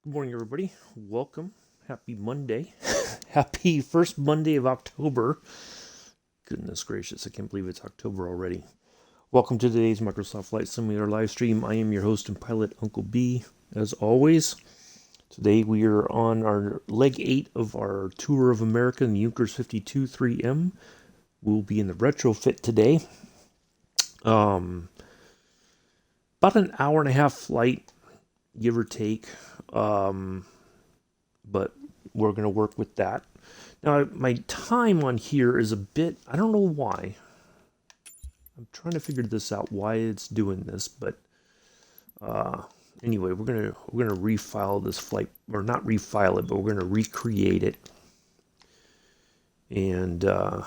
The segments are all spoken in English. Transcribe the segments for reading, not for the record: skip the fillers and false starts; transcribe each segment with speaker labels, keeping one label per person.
Speaker 1: Good morning, everybody. Welcome. Happy Monday. Happy first Monday of October. Goodness gracious, I can't believe it's October already. Welcome to today's Microsoft Flight Simulator live stream. I am your host and pilot, Uncle B, as always. Today we are on our leg 8 of our tour of America in the Junkers 52 3M. We'll be in the retrofit today. About an hour and a half flight, give or take. But we're going to work with that. Now, my time on here is a bit, I don't know why. I'm trying to figure this out, why it's doing this, but anyway, we're going to refile this flight, or not refile it, but we're going to recreate it. And because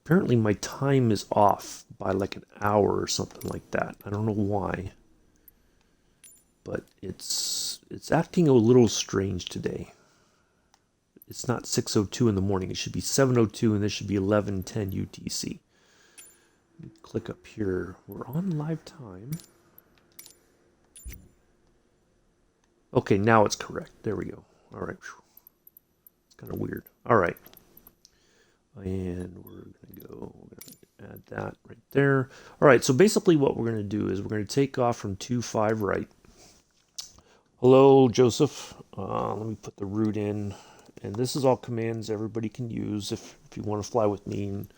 Speaker 1: apparently my time is off by like an hour or something like that. I don't know why. But it's acting a little strange today. It's not 6:02 in the morning. It should be 7:02, and this should be 11:10 UTC. Click up here. We're on live time. Okay, now it's correct. There we go. All right. It's kind of weird. All right. And we're going to add that right there. All right, so basically what we're going to do is we're going to take off from 25 right. Hello, Joseph. Let me put the route in. And this is all commands everybody can use if you want to fly with me. And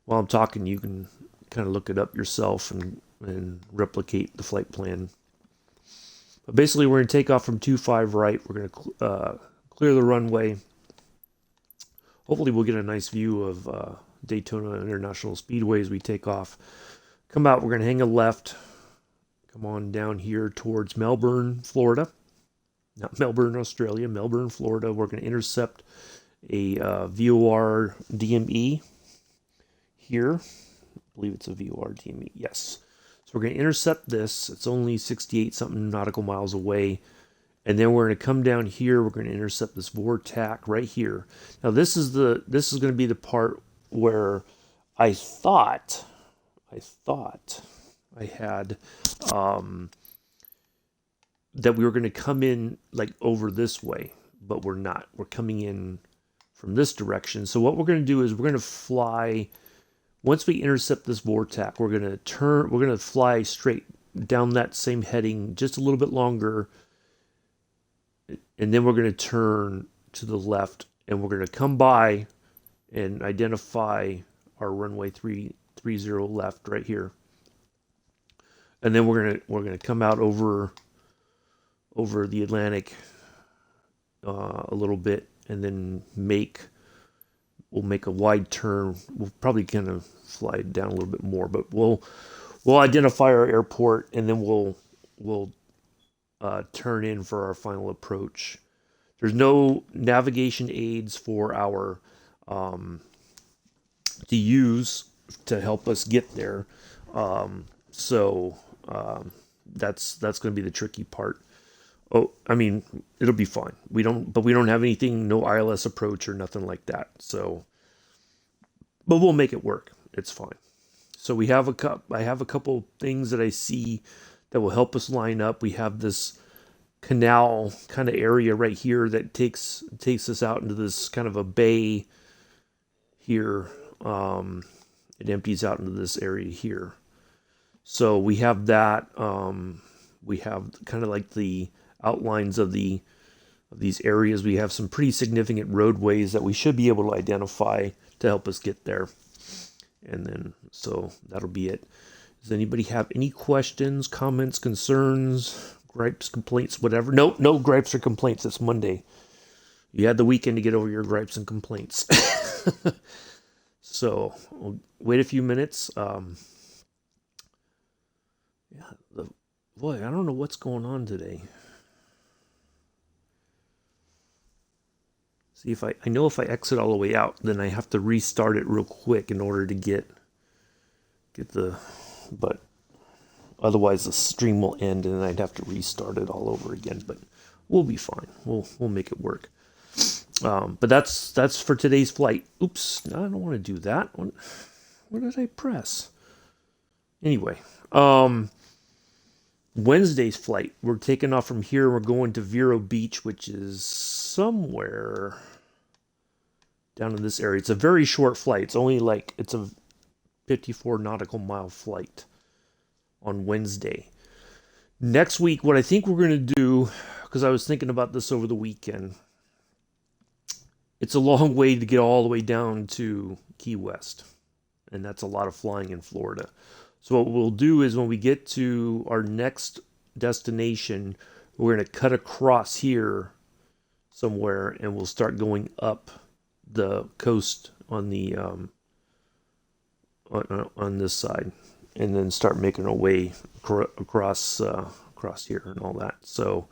Speaker 1: while I'm talking, you can kind of look it up yourself and replicate the flight plan. But basically, we're going to take off from 25 right. We're going to clear the runway. Hopefully, we'll get a nice view of Daytona International Speedway as we take off. Come out, we're going to hang a left. Come on down here towards Melbourne, Florida. Not Melbourne, Australia. Melbourne, Florida. We're going to intercept a VOR DME here. I believe it's a VOR DME. Yes. So we're going to intercept this. It's only 68-something nautical miles away. And then we're going to come down here. We're going to intercept this VORTAC right here. Now this is going to be the part where I thought I had that we were going to come in like over this way, but we're not. We're coming in from this direction. So what we're going to do is we're going to fly. Once we intercept this VORTAC, we're going to fly straight down that same heading, just a little bit longer, and then we're going to turn to the left, and we're going to come by and identify our runway 330 left right here. And then we're gonna come out over the Atlantic a little bit, and then we'll make a wide turn. We'll probably kind of fly down a little bit more, but we'll identify our airport, and then we'll turn in for our final approach. There's no navigation aids for our to use to help us get there. So that's going to be the tricky part. Oh, I mean, it'll be fine. We don't have anything, no ILS approach or nothing like that. So, but we'll make it work. It's fine. So I have a couple things that I see that will help us line up. We have this canal kind of area right here that takes us out into this kind of a bay here. It empties out into this area here. So we have that. We have kind of like the outlines of these areas. We have some pretty significant roadways that we should be able to identify to help us get there. And then, so that'll be it. Does anybody have any questions, comments, concerns, gripes, complaints, whatever? No gripes or complaints. It's Monday. You had the weekend to get over your gripes and complaints. So we'll wait a few minutes. Boy, I don't know what's going on today. See, if I know if I exit all the way out, then I have to restart it real quick in order to get but otherwise the stream will end and then I'd have to restart it all over again, but we'll be fine. We'll make it work. But that's for today's flight. Oops, I don't want to do that. What did I press? Anyway, Wednesday's flight, we're taking off from here. We're going to Vero Beach, which is somewhere down in this area. It's a very short flight. It's only like, it's a 54 nautical mile flight on Wednesday. Next week, what I think we're going to do, because I was thinking about this over the weekend, it's a long way to get all the way down to Key West. And that's a lot of flying in Florida. So what we'll do is when we get to our next destination, we're going to cut across here somewhere and we'll start going up the coast on the on this side, and then start making our way across here and all that. So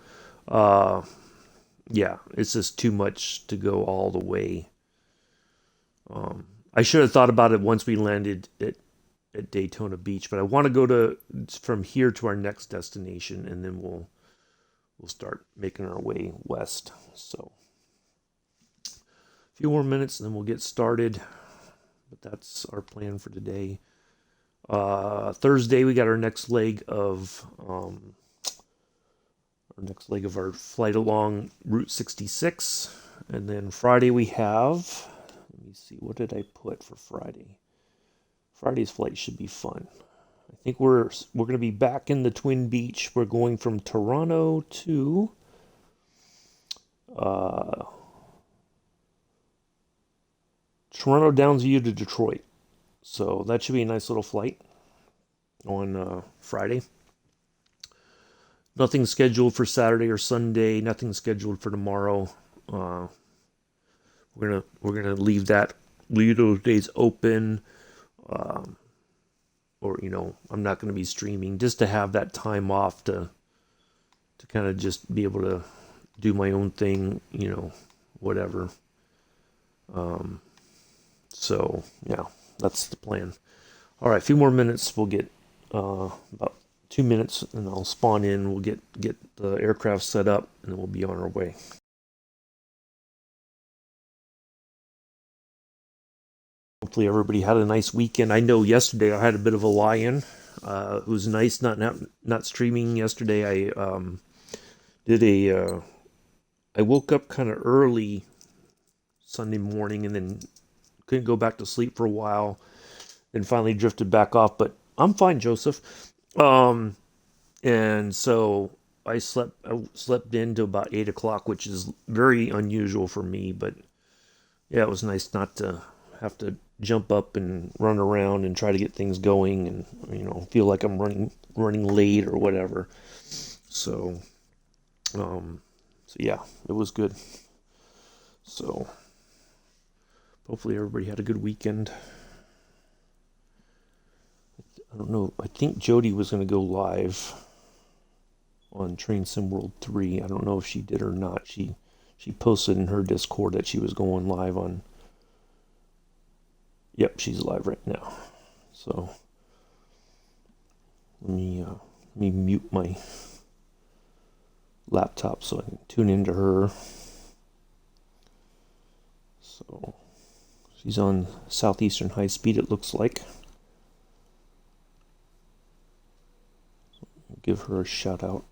Speaker 1: yeah, it's just too much to go all the way. I should have thought about it once we landed at Daytona Beach, but I want to go from here to our next destination, and then we'll start making our way west. So a few more minutes, and then we'll get started. But that's our plan for today. Thursday, we got our next leg of our flight along Route 66, and then Friday we have. Let me see, what did I put for Friday? Friday's flight should be fun. I think we're going to be back in the Twin Beach. We're going from Toronto to Toronto Downsview to Detroit. So that should be a nice little flight on Friday. Nothing scheduled for Saturday or Sunday. Nothing scheduled for tomorrow. We're gonna leave those days open. Or I'm not going to be streaming, just to have that time off to kind of just be able to do my own thing, whatever. So yeah, that's the plan. All right, a few more minutes. We'll get about 2 minutes, and I'll spawn in. We'll get the aircraft set up, and then we'll be on our way. Hopefully everybody had a nice weekend. I know yesterday I had a bit of a lie-in. It was nice not streaming yesterday. I woke up kind of early Sunday morning and then couldn't go back to sleep for a while. Then finally drifted back off. But I'm fine, Joseph. And so I slept into about 8 o'clock, which is very unusual for me. But yeah, it was nice not to have to jump up and run around and try to get things going, and feel like I'm running late or whatever. So yeah, it was good. So hopefully everybody had a good weekend. I don't know. I think Jody was going to go live on Train Sim World 3. I don't know if she did or not. She posted in her Discord that she was going live on. Yep, she's live right now. So let me mute my laptop so I can tune into her. So she's on Southeastern High Speed, it looks like. I'll give her a shout out.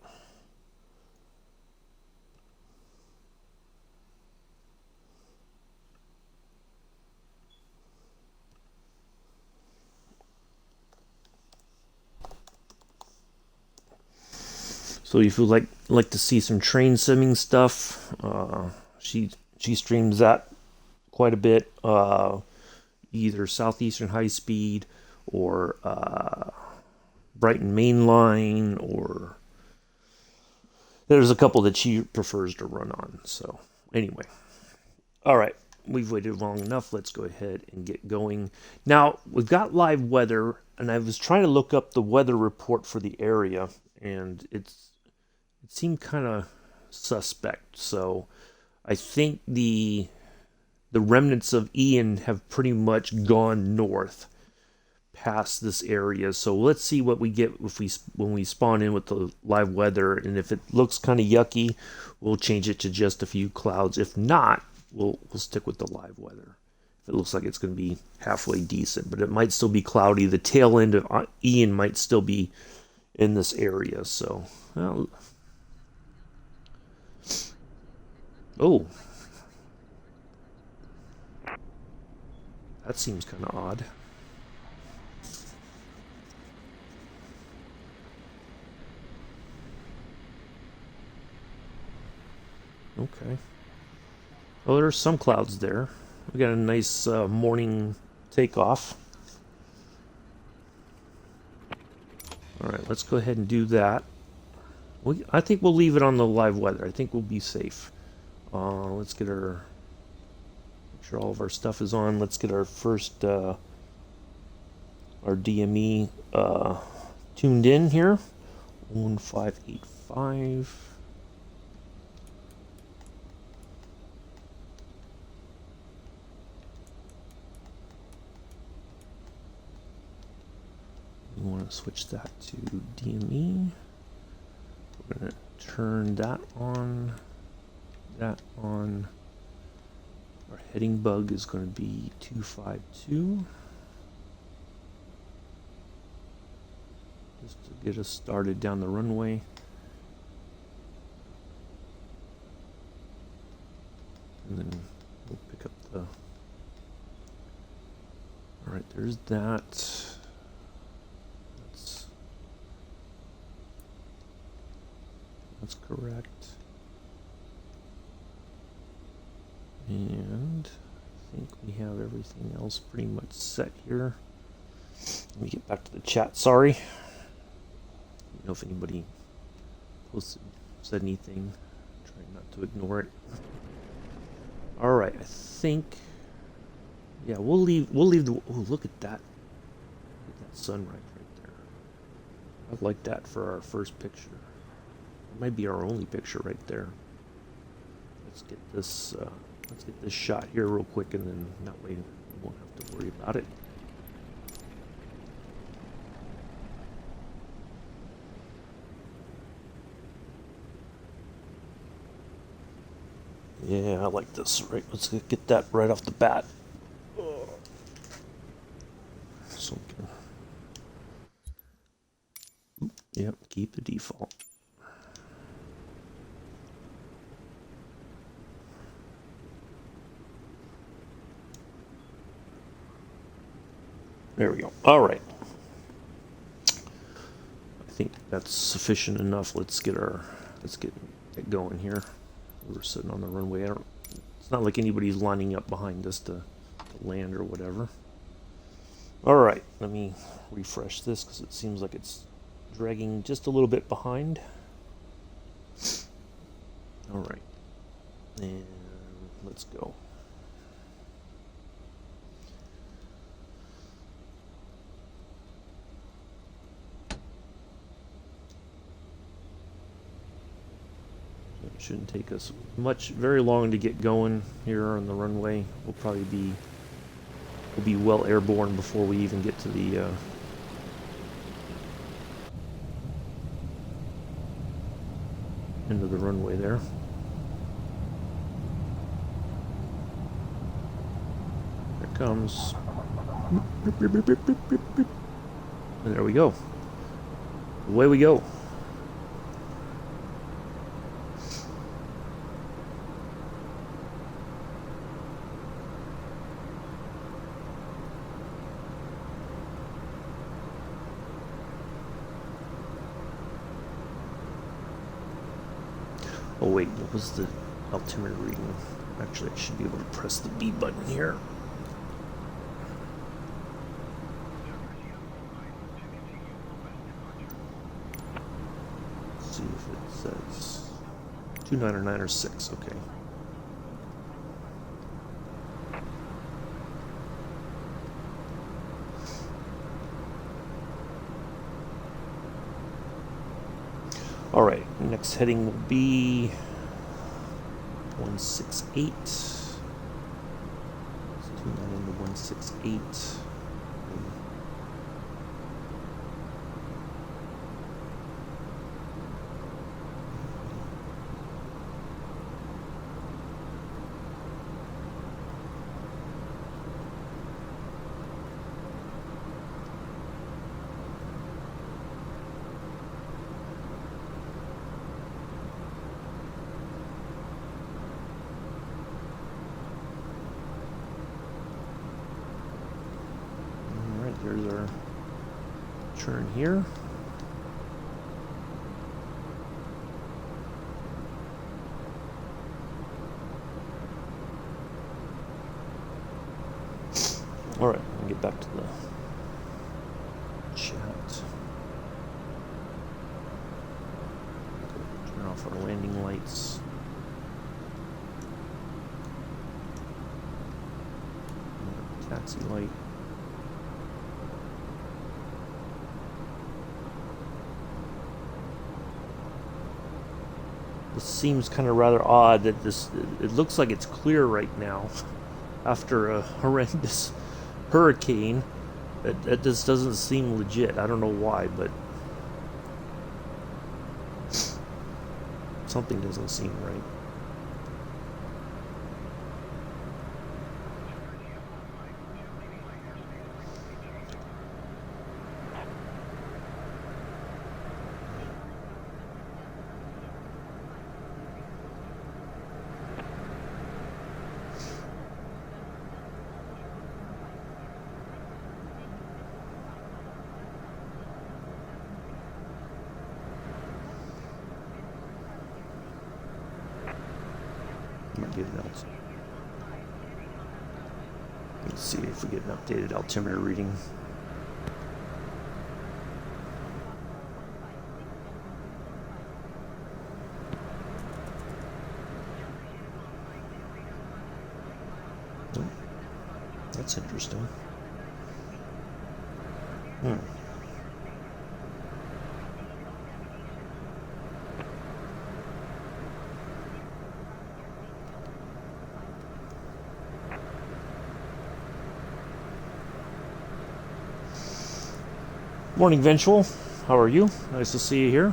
Speaker 1: So if you like to see some train simming stuff, she streams that quite a bit. Either Southeastern High Speed or Brighton Mainline, or there's a couple that she prefers to run on. So anyway, all right, we've waited long enough. Let's go ahead and get going. Now we've got live weather, and I was trying to look up the weather report for the area, and it seemed kind of suspect. So I think the remnants of Ian have pretty much gone north past this area. So let's see what we get when we spawn in with the live weather. And if it looks kind of yucky, we'll change it to just a few clouds. If not, we'll stick with the live weather. If it looks like it's going to be halfway decent, but it might still be cloudy. The tail end of Ian might still be in this area. So, well, oh, that seems kind of odd. Okay. Oh, there's some clouds there. We got a nice morning takeoff. All right, let's go ahead and do that. I think we'll leave it on the live weather. I think we'll be safe. Let's get our, make sure all of our stuff is on. Let's get our first, our DME tuned in here. 1585. We want to switch that to DME. We're going to turn that on. Our heading bug is going to be 252. Just to get us started down the runway. And then we'll pick up the... Alright, there's that. That's correct. And I think we have everything else pretty much set here. Let me get back to the chat. Sorry. I don't know if anybody said anything. I'm trying not to ignore it. All right, I think. Yeah, we'll leave the. Oh, look at that! Look at that sunrise right there. I like that for our first picture. It might be our only picture right there. Let's get this. Let's get this shot here real quick, and then that way we won't have to worry about it. Yeah, I like this. Right, let's get that right off the bat. So, yep, keep the default. There we go. All right. I think that's sufficient enough. Let's get it going here. We're sitting on the runway. It's not like anybody's lining up behind us to land or whatever. All right. Let me refresh this because it seems like it's dragging just a little bit behind. All right. And let's go. It shouldn't take us very long to get going here on the runway. We'll be well airborne before we even get to the end of the runway there. There it comes. And there we go. Away we go. Oh wait, what was the altimeter reading? Actually, I should be able to press the B button here. Let's see if it says 29 or 9 or 6. Okay. All right, next heading will be 168. Let's tune that into 168. turn here. All right, let me get back to the chat. Turn off our landing lights. Taxi light. This seems kind of rather odd that it looks like it's clear right now after a horrendous hurricane. That just doesn't seem legit. I don't know why, but something doesn't seem right. Let's see if we get an updated altimeter reading. Oh, that's interesting. Morning, Vengeful. How are you? Nice to see you here.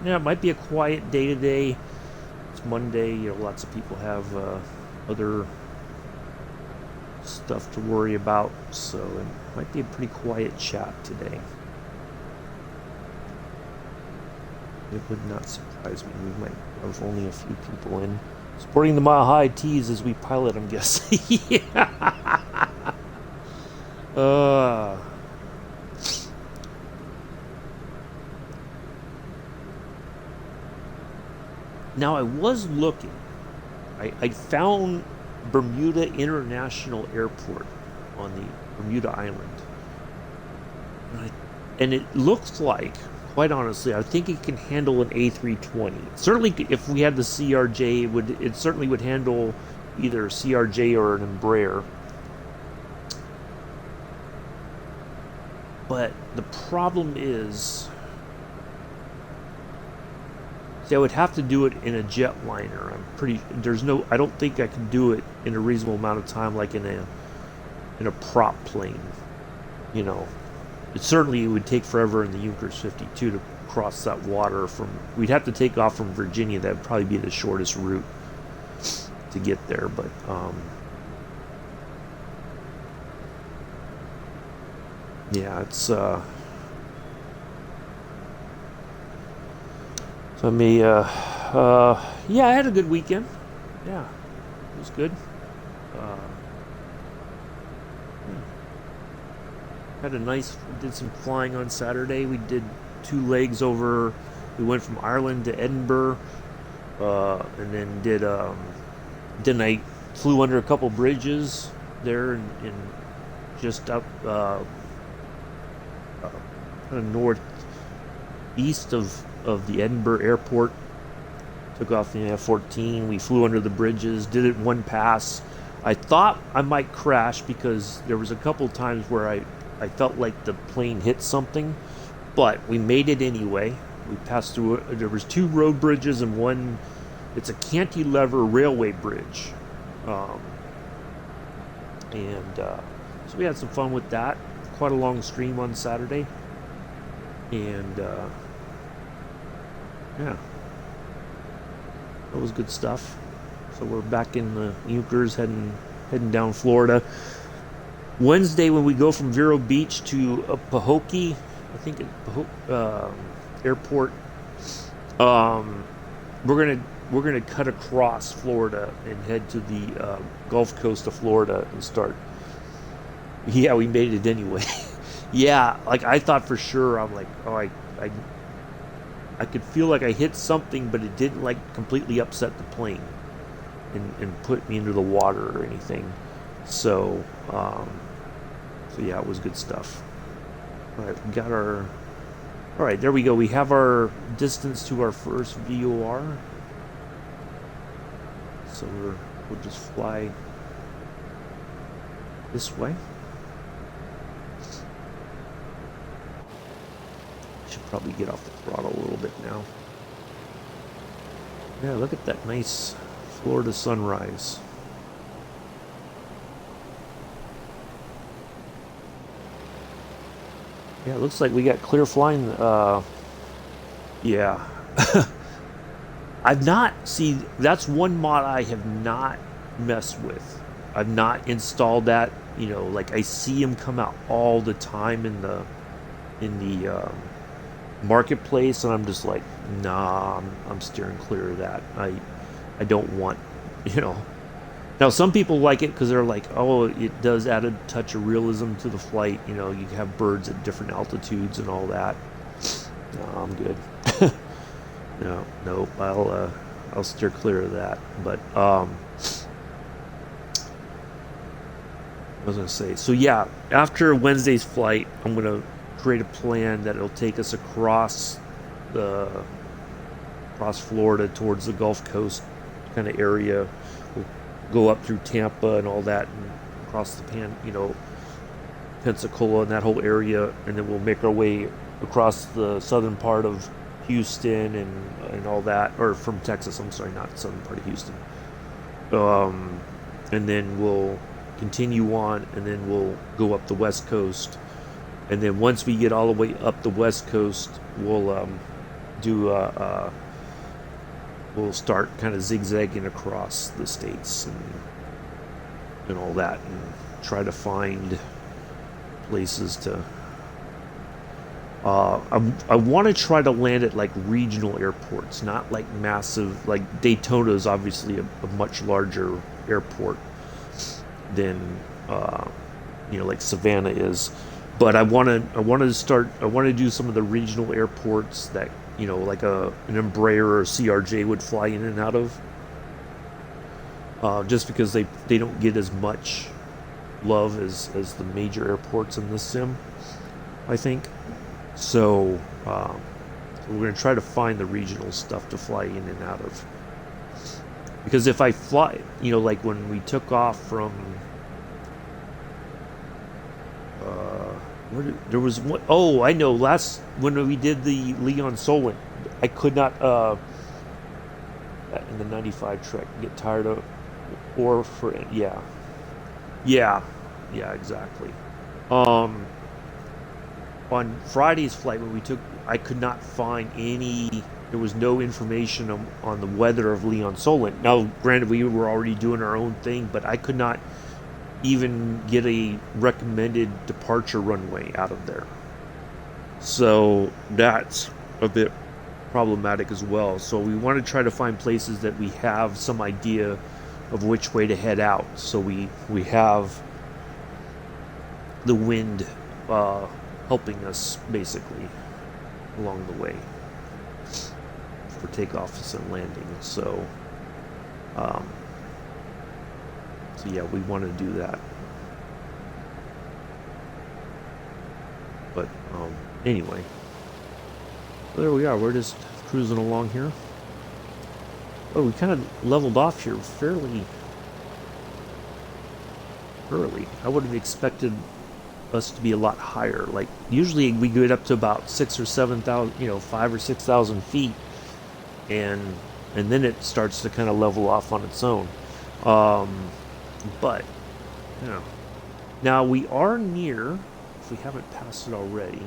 Speaker 1: Yeah, it might be a quiet day today. It's Monday. You know, lots of people have other stuff to worry about, so it might be a pretty quiet chat today. It would not surprise me. We might have only a few people in. Sporting the Mile High tees as we pilot, I'm guessing. Yeah. Now, I was looking. I found Bermuda International Airport on the Bermuda Island. And it looks like, quite honestly, I think it can handle an A320. Certainly, if we had the CRJ, it certainly would handle either a CRJ or an Embraer. But the problem is, I would have to do it in a jetliner. I don't think I can do it in a reasonable amount of time, like in a prop plane. You know, it would take forever in the Junkers 52 to cross that water we'd have to take off from Virginia. That would probably be the shortest route to get there, but, yeah, it's, So yeah, I had a good weekend. Yeah, it was good. Did some flying on Saturday. We did 2 legs over. We went from Ireland to Edinburgh, and then I flew under a couple bridges there in just up kind of northeast of the Edinburgh airport. Took off the F-14. We flew under the bridges, did it one pass. I thought I might crash because there was a couple times where I felt like the plane hit something, but we made it anyway. We passed through there was 2 road bridges and one, it's a cantilever railway bridge. So we had some fun with that. Quite a long stream on Saturday. And yeah, that was good stuff. So we're back in the Junkers, heading down Florida. Wednesday, when we go from Vero Beach to Pahokee, I think airport, we're gonna cut across Florida and head to the Gulf Coast of Florida and start. Yeah, we made it anyway. Yeah, like I thought for sure. I'm like, oh, I could feel like I hit something, but it didn't like completely upset the plane and put me into the water or anything. So, so yeah, it was good stuff. All right, we got our. All right, there we go. We have our distance to our first VOR. So we'll just fly this way. Should probably get off the throttle a little bit now. Yeah, look at that nice Florida sunrise. Yeah, it looks like we got clear flying. Yeah. I've not, see, that's one mod I have not messed with. I've not installed that. You know, like I see them come out all the time in the marketplace, and I'm just like, nah, I'm steering clear of that. I don't want, you know. Now some people like it because they're like, oh, it does add a touch of realism to the flight. You know, you have birds at different altitudes and all that. No, I'm good. No, nope. I'll steer clear of that. But I was gonna say. So yeah, after Wednesday's flight, I'm gonna create a plan that it'll take us across Florida towards the Gulf Coast kind of area. We'll go up through Tampa and all that, and across the Pensacola and that whole area, and then we'll make our way across the southern part of Houston and all that, or from Texas. I'm sorry, not southern part of Houston. And then we'll continue on, and then we'll go up the West Coast. And then once we get all the way up the West Coast, we'll we'll start kind of zigzagging across the states and all that, and try to find places to. I want to try to land at like regional airports, not like massive. Like Daytona is obviously a much larger airport than like Savannah is. But I want to do some of the regional airports that, like an Embraer or CRJ would fly in and out of. Just because they don't get as much love as the major airports in this sim, I think. So we're going to try to find the regional stuff to fly in and out of. Because if I fly, like when we took off from there was one, oh, I know, when we did the Leon Solent, I could not in the 95 Trek get tired of, or for, yeah exactly. On Friday's flight when we took, I could not find there was no information on the weather of Leon Solent. Now granted, we were already doing our own thing, but I could not even get a recommended departure runway out of there. So that's a bit problematic as well. So we want to try to find places that we have some idea of which way to head out, so we have the wind helping us basically along the way for takeoffs and landings. So yeah, we want to do that. But anyway, so there we are. We're just cruising along here. Oh, we kind of leveled off here fairly early. I would have expected us to be a lot higher. Like usually we get up to about 6,000 or 7,000, 5,000 or 6,000 feet, and then it starts to kind of level off on its own. But now we are near, if we haven't passed it already.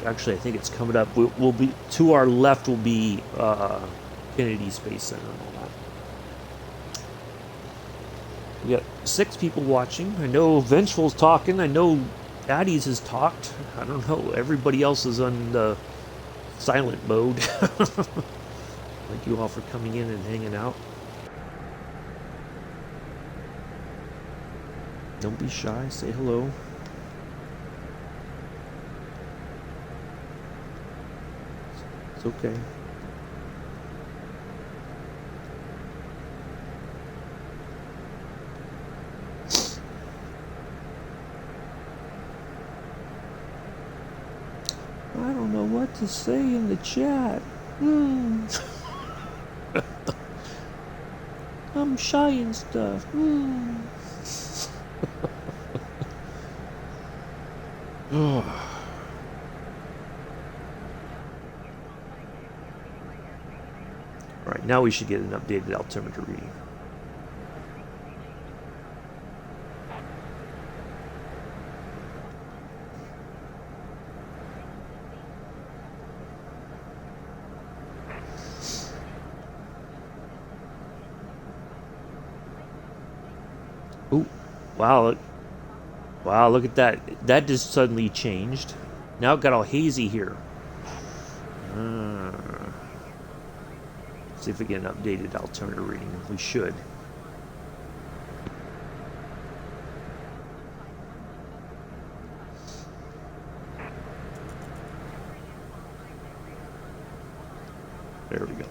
Speaker 1: Actually, I think it's coming up. We'll be to our left. Will be Kennedy Space Center and all that. We got 6 people watching. I know Vengeful's talking. I know Addie's has talked. I don't know. Everybody else is on the silent mode. Thank you all for coming in and hanging out. Don't be shy. Say hello. It's okay. I don't know what to say in the chat. I'm shy and stuff. Alright, now we should get an updated altimeter reading. Ooh, wow, look at that. That just suddenly changed. Now it got all hazy here. See if we get an updated altimeter reading. We should. There we go.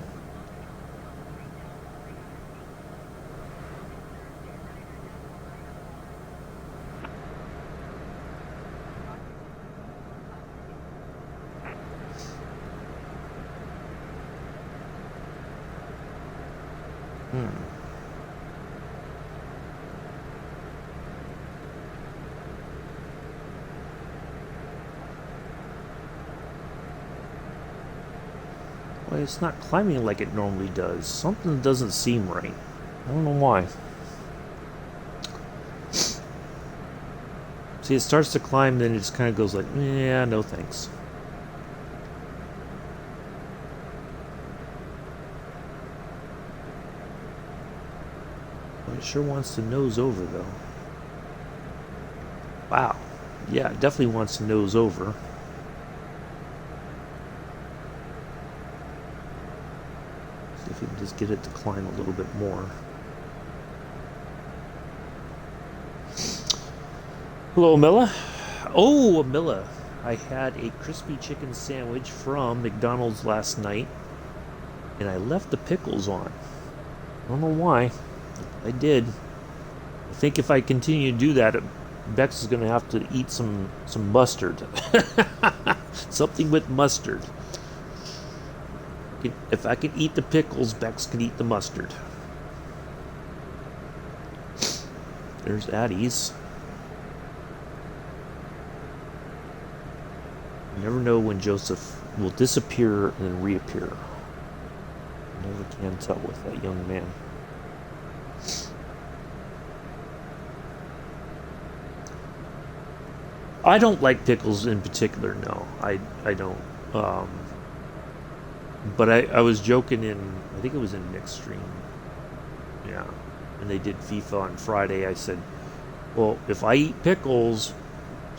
Speaker 1: Well, it's not climbing like it normally does. Something doesn't seem right. I don't know why. See, it starts to climb, then it just kind of goes like, yeah, no thanks. But it sure wants to nose over, though. Wow. Yeah, it definitely wants to nose over. See if we can just get it to climb a little bit more. Hello, Amilla. Oh, Amilla. I had a crispy chicken sandwich from McDonald's last night, and I left the pickles on. I don't know why. I did. I think if I continue to do that, Bex is going to have to eat some mustard. Something with mustard. If I can eat the pickles, Bex can eat the mustard. There's Addie's. You never know when Joseph will disappear and then reappear. You never can tell with that young man. I don't like pickles in particular, no. I don't. But I was joking in, I think it was in Mixed Stream. Yeah. And they did FIFA on Friday. I said, well, if I eat pickles,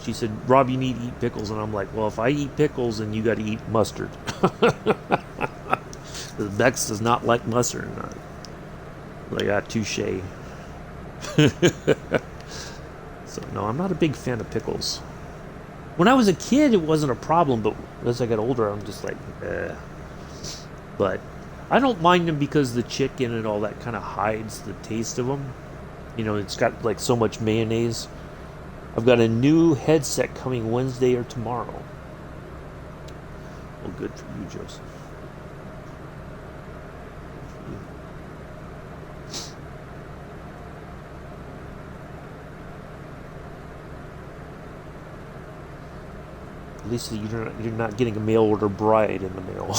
Speaker 1: she said, Rob, you need to eat pickles. And I'm like, well, if I eat pickles, then you got to eat mustard. Because Bex does not like mustard. Like, touche. So, no, I'm not a big fan of pickles. When I was a kid, it wasn't a problem, but as I got older, I'm just like, eh. But I don't mind them because the chicken and all that kind of hides the taste of them. You know, it's got like so much mayonnaise. I've got a new headset coming Wednesday or tomorrow. Well, good for you, Joseph. At least you're not getting a mail order bride in the mail.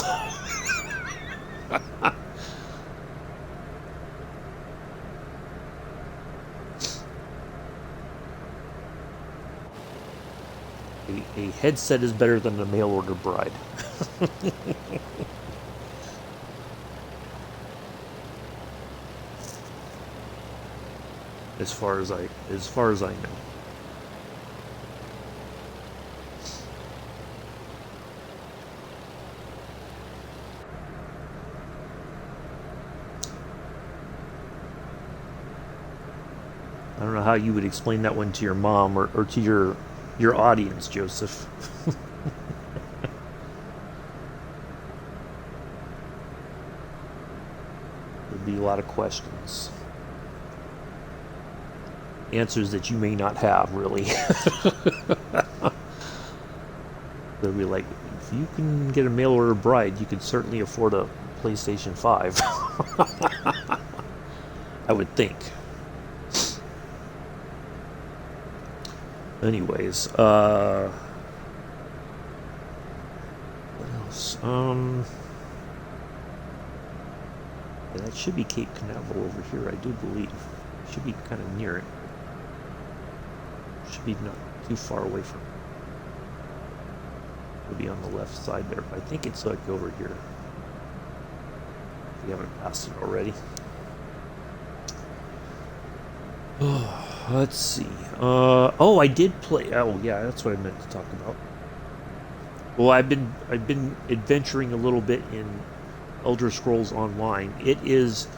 Speaker 1: A headset is better than a mail order bride. as far as I know. I don't don't know how you would explain that one to your mom or to your audience, Joseph. There'd be a lot of questions. Answers that you may not have, really. They'll be like, if you can get a mail order bride, you could certainly afford a PlayStation 5. I would think. Anyways, what else? Yeah, that should be Cape Canaveral over here, I do believe. Should be kind of near it. Should be not too far away from it. It'll be on the left side there, but I think it's like over here. If you haven't passed it already. Let's see. Oh, I did play. Oh, yeah, that's what I meant to talk about. Well, I've been adventuring a little bit in Elder Scrolls Online. It is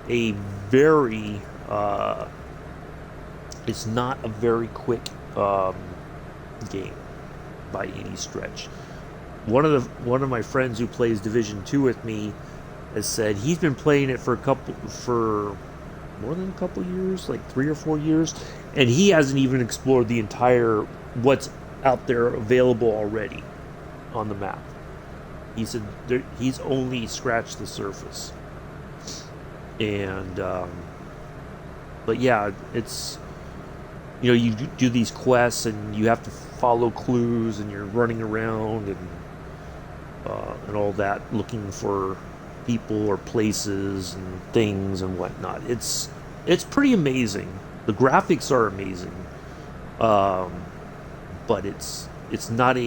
Speaker 1: a very it's not a very quick game by any stretch. One of my friends who plays Division 2 with me has said he's been playing it for more than a couple years, like 3 or 4 years, and he hasn't even explored the entire what's out there available already on the map. He said he's only scratched the surface. And but yeah, it's, you know, you do these quests and you have to follow clues and you're running around and all that, looking for people or places and things and whatnot. It's pretty amazing. The graphics are amazing, but it's not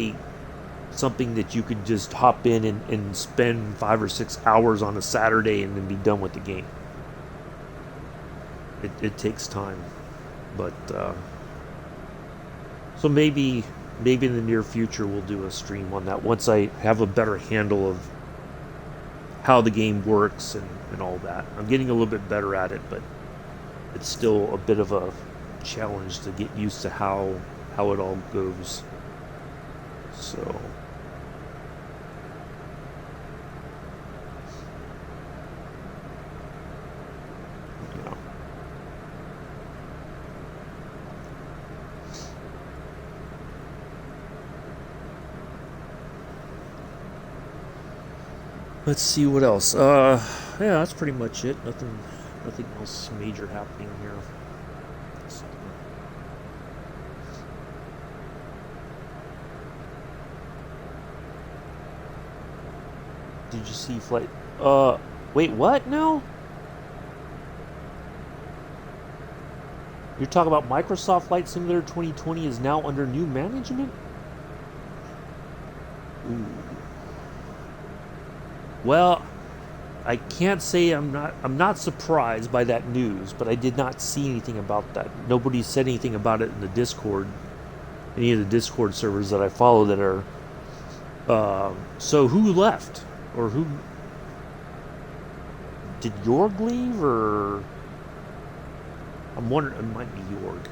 Speaker 1: something that you could just hop in and spend 5 or 6 hours on a Saturday and then be done with the game. It takes time, but so maybe in the near future we'll do a stream on that once I have a better handle of how the game works and all that. I'm getting a little bit better at it, but it's still a bit of a challenge to get used to how it all goes. So yeah. Let's see what else. Yeah, that's pretty much it. Nothing else major happening here. Did you see flight? Wait, what now? You're talking about Microsoft Flight Simulator 2020 is now under new management? Ooh. Well, I can't say I'm not surprised by that news, but I did not see anything about that. Nobody said anything about it in the Discord, any of the Discord servers that I follow that are. So who left, or who did Jorg leave, or I'm wondering. It might be Jorg.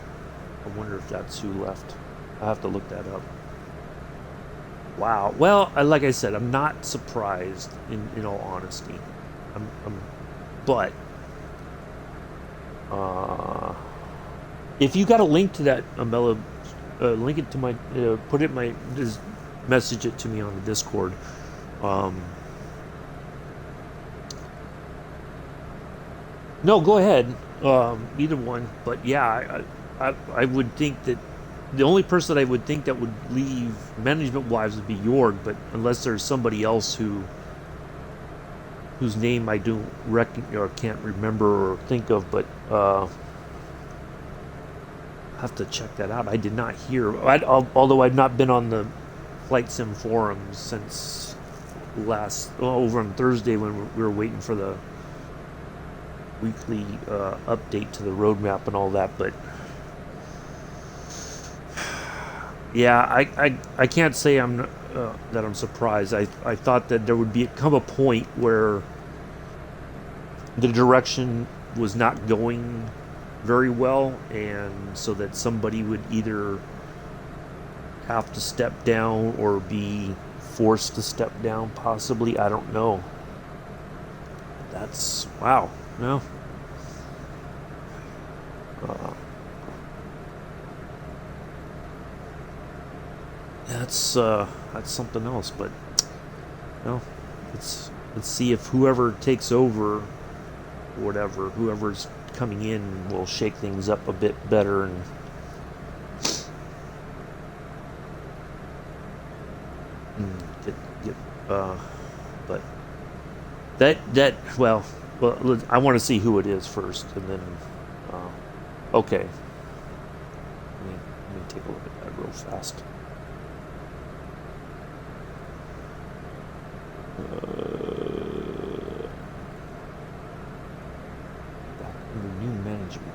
Speaker 1: I wonder if that's who left. I have to look that up. Wow. Well, like I said, I'm not surprised. In all honesty, but if you got a link to that, Amela, link it to my, put it in my, just message it to me on the Discord. No, go ahead. Either one. But yeah, I would think that the only person that I would think that would leave management-wise would be Jorg, but unless there's somebody else whose name I don't or can't remember or think of, but I have to check that out. I did not hear, although I've not been on the Flight Sim forums since over on Thursday when we were waiting for the weekly update to the roadmap and all that, but yeah, I can't say that I'm surprised. I thought that there would come a point where the direction was not going very well, and so that somebody would either have to step down or be forced to step down, possibly. I don't know. That's wow. No. Uh, that's something else, but no. Let's see if whoever takes over, whatever, whoever's coming in will shake things up a bit better and get but well, I want to see who it is first, and then okay. Let me take a look at that real fast. New management.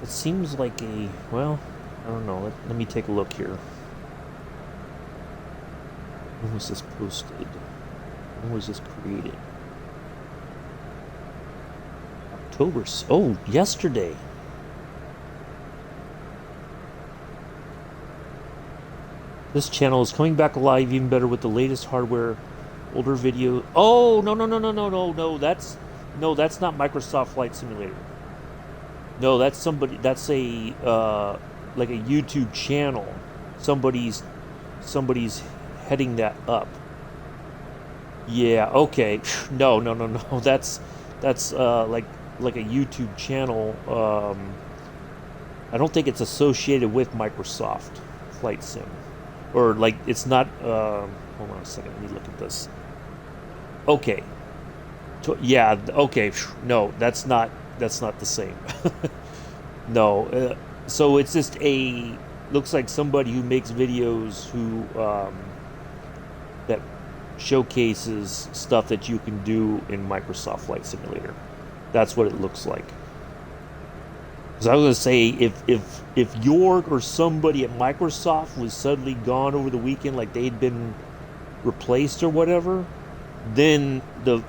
Speaker 1: It seems like a, well, I don't know. Let me take a look here. When was this posted? When was this created? October. Oh, yesterday. This channel is coming back alive even better with the latest hardware. Older video. Oh, no. That's not Microsoft Flight Simulator. No, that's somebody. That's a like a YouTube channel. Somebody's heading that up. Yeah. Okay. No. That's like a YouTube channel. I don't think it's associated with Microsoft Flight Sim, or like it's not. Hold on a second. Let me look at this. Okay. Yeah. Okay. No, that's not the same. No. So it's just looks like somebody who makes videos who that showcases stuff that you can do in Microsoft Flight Simulator. That's what it looks like. Because I was going to say, if Jorg or somebody at Microsoft was suddenly gone over the weekend, like they'd been replaced or whatever, then the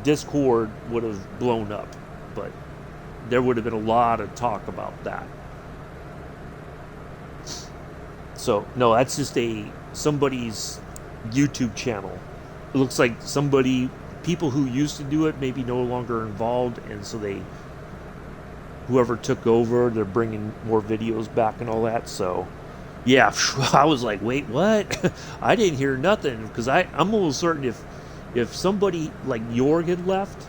Speaker 1: Discord would have blown up. But there would have been a lot of talk about that. So no, that's just somebody's YouTube channel. It looks like people who used to do it maybe no longer involved, and so whoever took over, they're bringing more videos back and all that. So yeah, I was like, wait, what? I didn't hear nothing, because I'm almost certain if somebody like Jorg had left,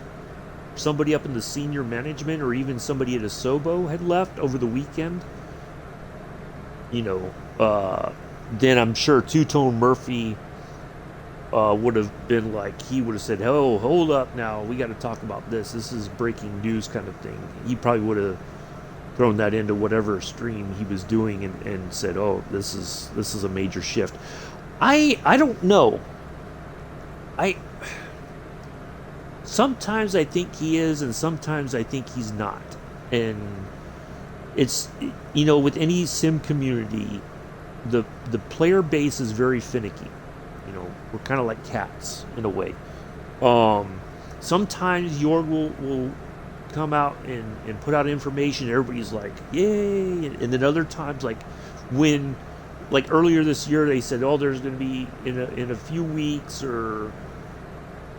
Speaker 1: somebody up in the senior management, or even somebody at Asobo had left over the weekend, then I'm sure Two-Tone Murphy would have been like, he would have said, oh, hold up now, we got to talk about this. This is breaking news kind of thing. He probably would have thrown that into whatever stream he was doing and said, oh, this is a major shift. I don't know. Sometimes I think he is, and sometimes I think he's not. And it's, with any sim community, the player base is very finicky. We're kind of like cats in a way. Sometimes Jorg will come out and put out information, and everybody's like, yay. And then other times, like when, like earlier this year, they said, oh, there's going to be in a few weeks, or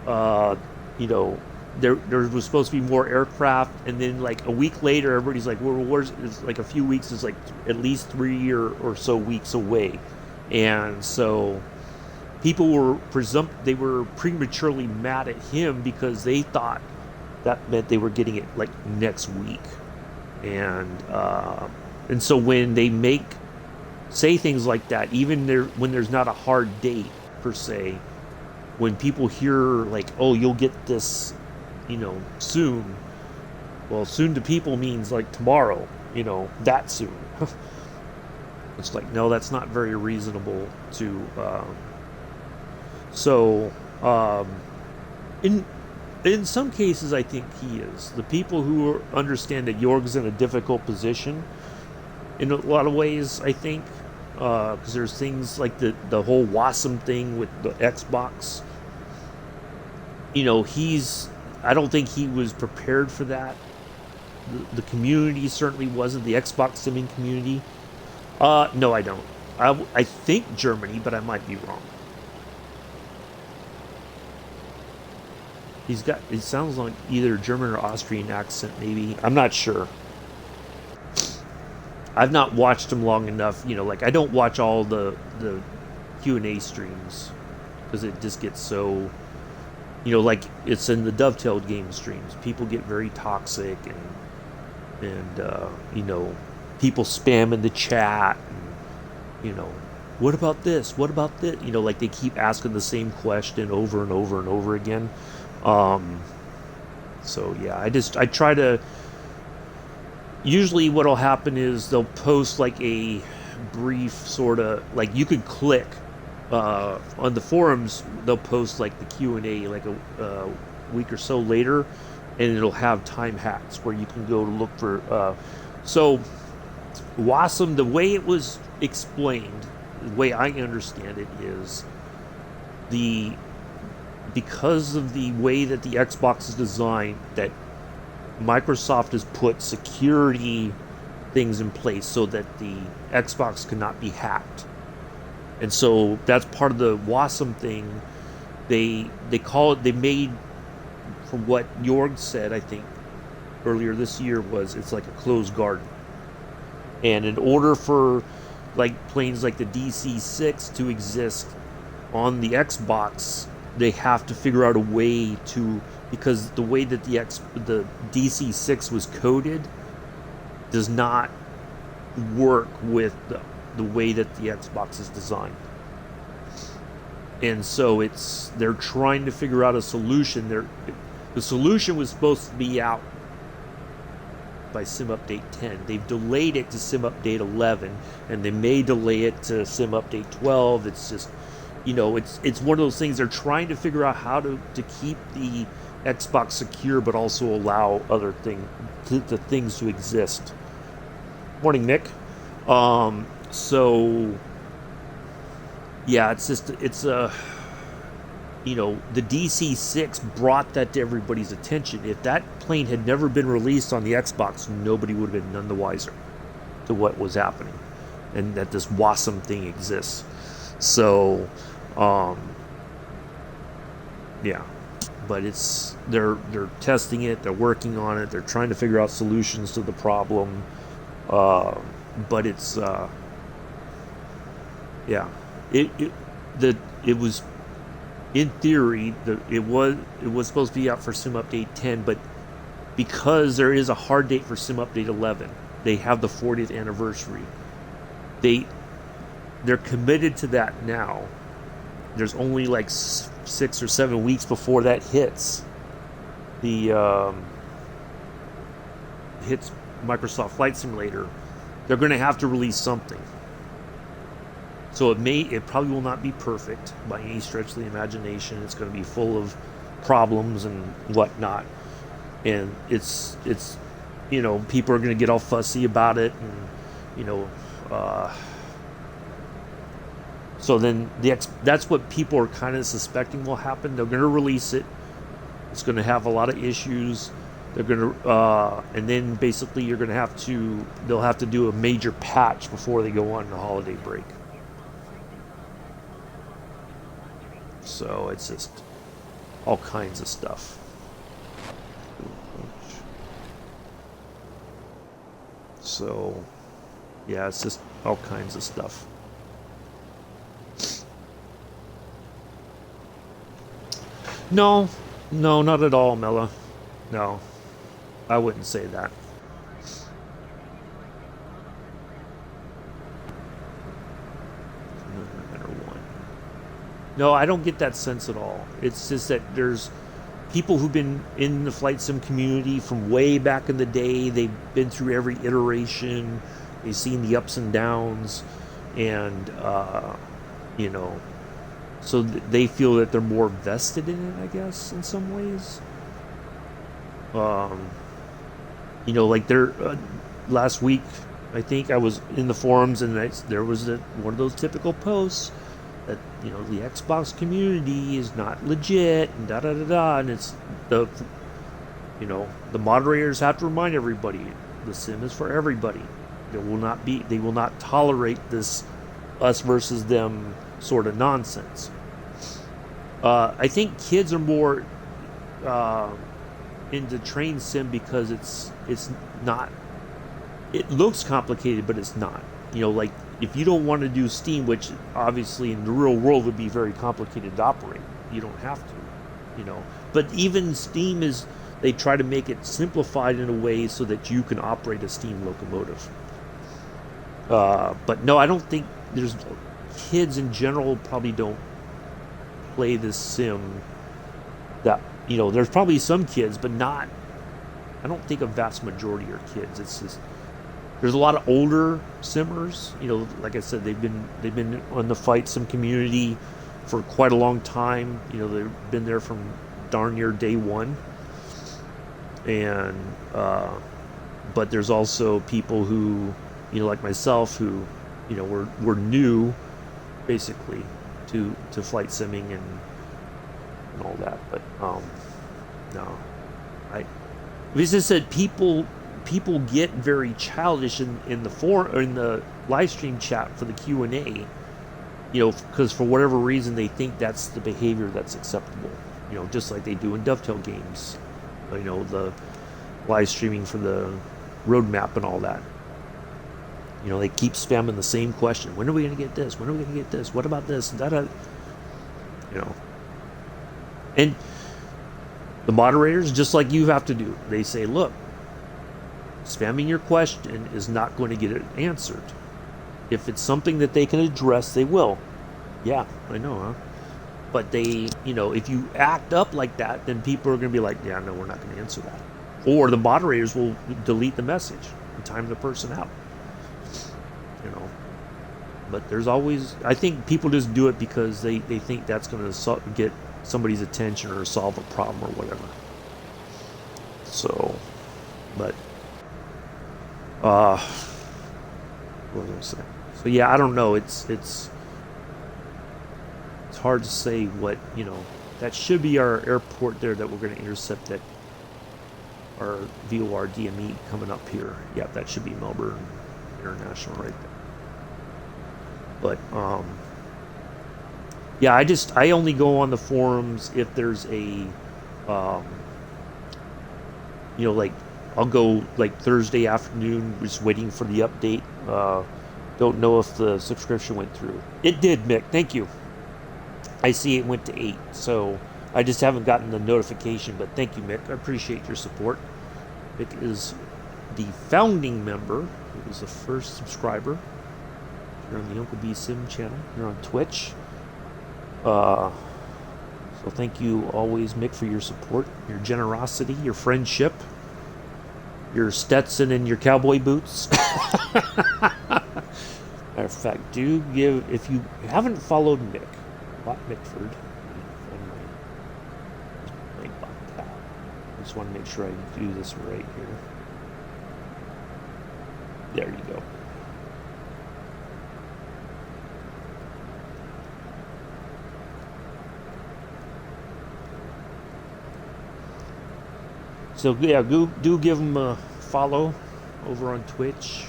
Speaker 1: there was supposed to be more aircraft, and then like a week later, everybody's like, well, it's like a few weeks is like at least 3 or so weeks away. And so people were prematurely mad at him because they thought that meant they were getting it like next week. And so when they say things like that, even when there's not a hard date per se, when people hear like, oh, you'll get this, soon. Well, soon to people means like tomorrow, that soon. It's like, no, that's not very reasonable to. In some cases, I think he is. The people who understand that Jorg's in a difficult position, in a lot of ways, I think, because there's things like the whole Wasm thing with the Xbox. I don't think he was prepared for that. the community certainly wasn't the Xbox simming community. No, I don't. I think Germany, but I might be wrong. He's got. It sounds like either German or Austrian accent, maybe. I'm not sure. I've not watched him long enough. You know, like I don't watch all the Q&A streams because it just gets so. You know, like it's in the Dovetailed game streams. People get very toxic and you know, people spam in the chat. And, you know, what about this? What about this? You know, like they keep asking the same question over and over and over again. So yeah, I try to. Usually, what'll happen is they'll post like a brief sort of like you could click on the forums. They'll post like the Q&A like a week or so later, and it'll have time hacks where you can go to look for. So, Wasm, the way it was explained, the way I understand it is because of the way that the Xbox is designed, that Microsoft has put security things in place so that the Xbox cannot be hacked. And so that's part of the Wasm thing. They call it, they made, from what Jorg said, I think, earlier this year, was it's like a closed garden. And in order for like planes like the DC-6 to exist on the Xbox, they have to figure out a way to, because the way that the DC-6 was coded does not work with the way that the Xbox is designed. And so they're trying to figure out a solution. The solution was supposed to be out by Sim Update 10. They've delayed it to Sim Update 11, and they may delay it to Sim Update 12. It's just, you know, it's one of those things. They're trying to figure out how to keep the Xbox secure, but also allow other the things to exist. Morning, Nick. So yeah, it's you know, the DC-6 brought that to everybody's attention. If that plane had never been released on the Xbox, nobody would have been none the wiser to what was happening, and that this Wasm thing exists. So, yeah, but they're testing it, they're working on it, they're trying to figure out solutions to the problem. But it's yeah, it was. In theory, it was supposed to be out for Sim Update 10, but because there is a hard date for Sim Update 11, they have the 40th anniversary. They're committed to that now. There's only like 6 or 7 weeks before that hits hits Microsoft Flight Simulator. They're going to have to release something. So it probably will not be perfect by any stretch of the imagination. It's going to be full of problems and whatnot, and it's you know, people are going to get all fussy about it, and you know, so then that's what people are kind of suspecting will happen. They're going to release it. It's going to have a lot of issues. They're going to and then basically they'll have to do a major patch before they go on the holiday break. So it's just all kinds of stuff. So yeah, it's just all kinds of stuff. No, not at all, Mella. No, I wouldn't say that. No, I don't get that sense at all. It's just that there's people who've been in the flight sim community from way back in the day. They've been through every iteration. They've seen the ups and downs, and you know, so they feel that they're more vested in it, I guess, in some ways. You know, like last week, I think I was in the forums, and there was one of those typical posts that, you know, the Xbox community is not legit, and da da da da, and it's You know, the moderators have to remind everybody the sim is for everybody. They will not tolerate this us versus them sort of nonsense. I think kids are more into train sim because it's not. It looks complicated, but it's not. You know, like if you don't want to do Steam, which obviously in the real world would be very complicated to operate, you don't have to. You know, but even Steam is. They try to make it simplified in a way so that you can operate a steam locomotive. But no, I don't think there's kids in general probably don't play this sim. That you know, there's probably some kids, but not. I don't think a vast majority are kids. It's just there's a lot of older simmers. You know, like I said, they've been on the fight sim community for quite a long time. You know, they've been there from darn near day one. And but there's also people who, you know, like myself, who, you know, were new, basically, to flight simming and all that. But no, as I said, people get very childish in the forum or in the live stream chat for the Q&A, you know, because for whatever reason they think that's the behavior that's acceptable. You know, just like they do in Dovetail games. You know, the live streaming for the roadmap and all that. You know, they keep spamming the same question. When are we going to get this? When are we going to get this? What about this? You know. And the moderators, just like you have to do, they say, look, spamming your question is not going to get it answered. If it's something that they can address, they will. Yeah, I know, huh? But they, you know, if you act up like that, then people are going to be like, yeah, no, we're not going to answer that. Or the moderators will delete the message and time the person out. You know. But there's always, I think people just do it because they think that's going to get somebody's attention or solve a problem or whatever. So, but, what was I going to say? So yeah, I don't know. It's hard to say what, you know, that should be our airport there that we're going to intercept that our VOR DME coming up here. Yeah, that should be Melbourne International right there. But yeah, I only go on the forums if there's a you know, like I'll go like Thursday afternoon just waiting for the update. Don't know if the subscription went through. It did, Mick. Thank you. I see it went to 8, so I just haven't gotten the notification, but thank you, Mick. I appreciate your support. Mick is the founding member. He was the first subscriber. You're on the Uncle B Sim channel. You're on Twitch. So thank you always, Mick, for your support, your generosity, your friendship, your Stetson and your cowboy boots. Matter of fact, if you haven't followed Mick, Bot Mickford. I just want to make sure I do this right here. There you go. So yeah, do give him a follow over on Twitch.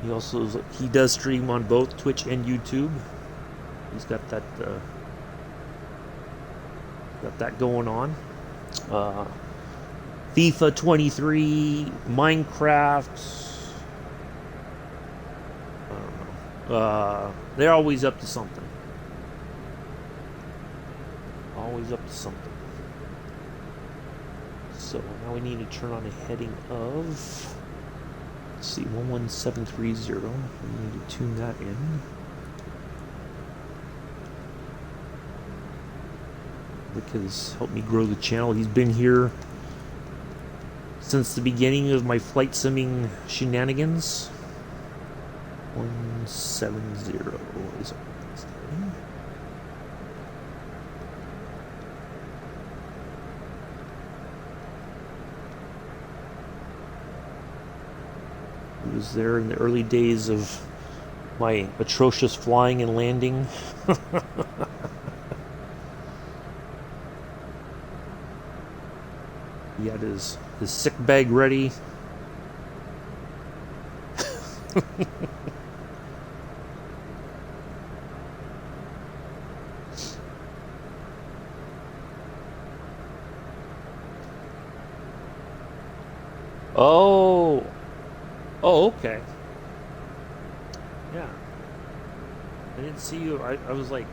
Speaker 1: He does stream on both Twitch and YouTube. He's got that going on. FIFA 23, Minecraft. I don't know. They're always up to something. Always up to something. So now we need to turn on a heading of. Let's see, 11730. We need to tune that in. Rick has helped me grow the channel. He's been here since the beginning of my flight simming shenanigans. 170 is our next heading. He was there in the early days of my atrocious flying and landing. He had his sick bag ready. Oh, oh, okay. Yeah, I didn't see you. I was like,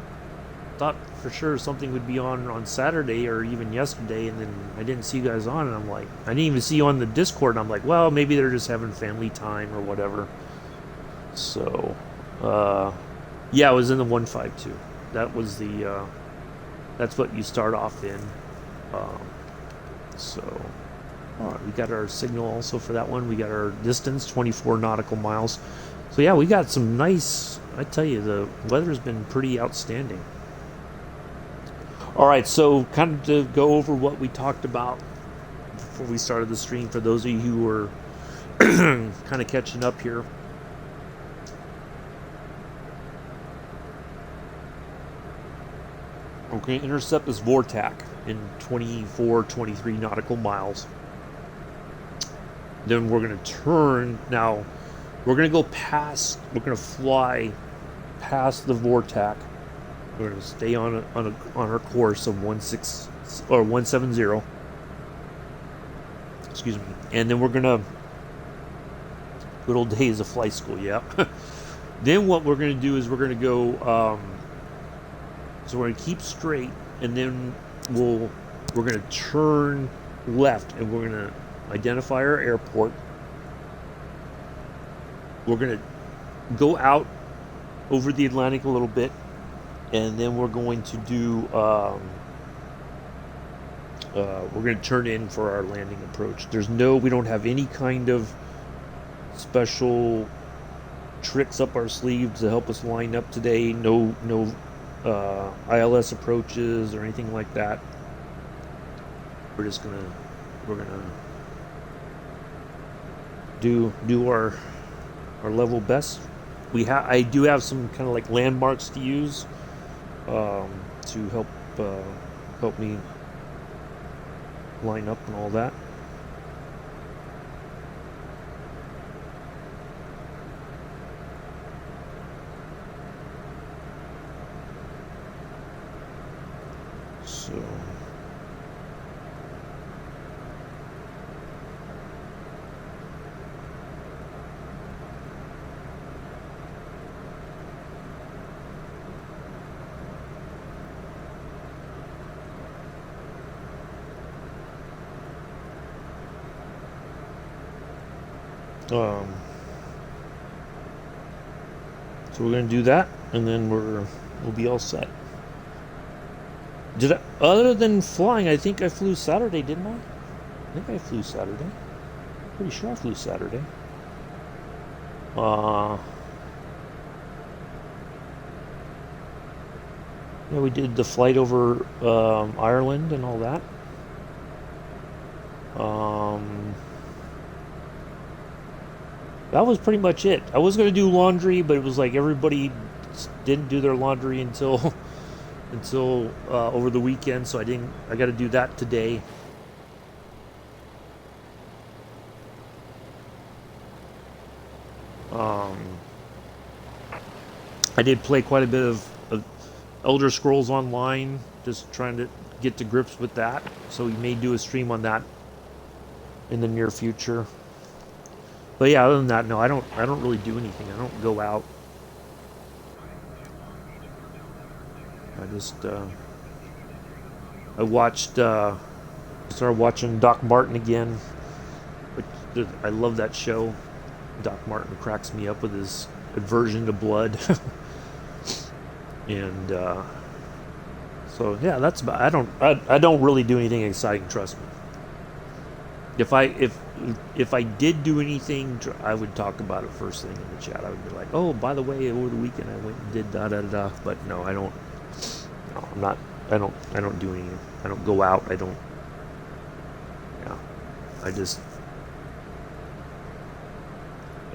Speaker 1: thought for sure something would be on Saturday or even yesterday, and then I didn't see you guys on, and I'm like, I didn't even see you on the Discord. And I'm like, well, maybe they're just having family time or whatever. So, yeah, I was in the 152. That was the that's what you start off in. Um, so, all right, we got our signal also for that one. We got our distance, 24 nautical miles. So yeah, we got some nice. I tell you, the weather's been pretty outstanding. All right, so kind of to go over what we talked about before we started the stream, for those of you who were kind of catching up here. We're going to intercept this vortac in 24, 23 nautical miles. Then we're going to turn. Now, we're going to go past, we're going to fly past the vortac. We're going to stay on our course of 170. Excuse me. And then we're going to, good old days of flight school, yeah. Then what we're going to do is we're going to go, so we're going to keep straight, and then we're going to turn left, and we're going to identify our airport. We're going to go out over the Atlantic a little bit, and then we're going to do we're going to turn in for our landing approach. We don't have any kind of special tricks up our sleeves to help us line up today. No ILS approaches or anything like that. We're gonna do our level best. I do have some kind of like landmarks to use to help me line up and all that. So so we're gonna do that, and then we'll be all set. Other than flying, I think I flew Saturday, didn't I? I think I flew Saturday. Pretty sure I flew Saturday. Yeah, we did the flight over Ireland and all that. That was pretty much it. I was gonna do laundry, but it was like everybody didn't do their laundry until over the weekend, so I got to do that today. I did play quite a bit of Elder Scrolls Online, just trying to get to grips with that. So we may do a stream on that in the near future. But yeah, other than that, no, I don't really do anything. I don't go out. I just started watching Doc Martin again. I love that show. Doc Martin cracks me up with his aversion to blood. And so yeah, that's about. I don't really do anything exciting. Trust me. If I did do anything, I would talk about it first thing in the chat. I would be like, oh, by the way, over the weekend I went and did da da da. But no, I don't. No, I'm not. I don't do anything. I don't go out. I don't. Yeah, I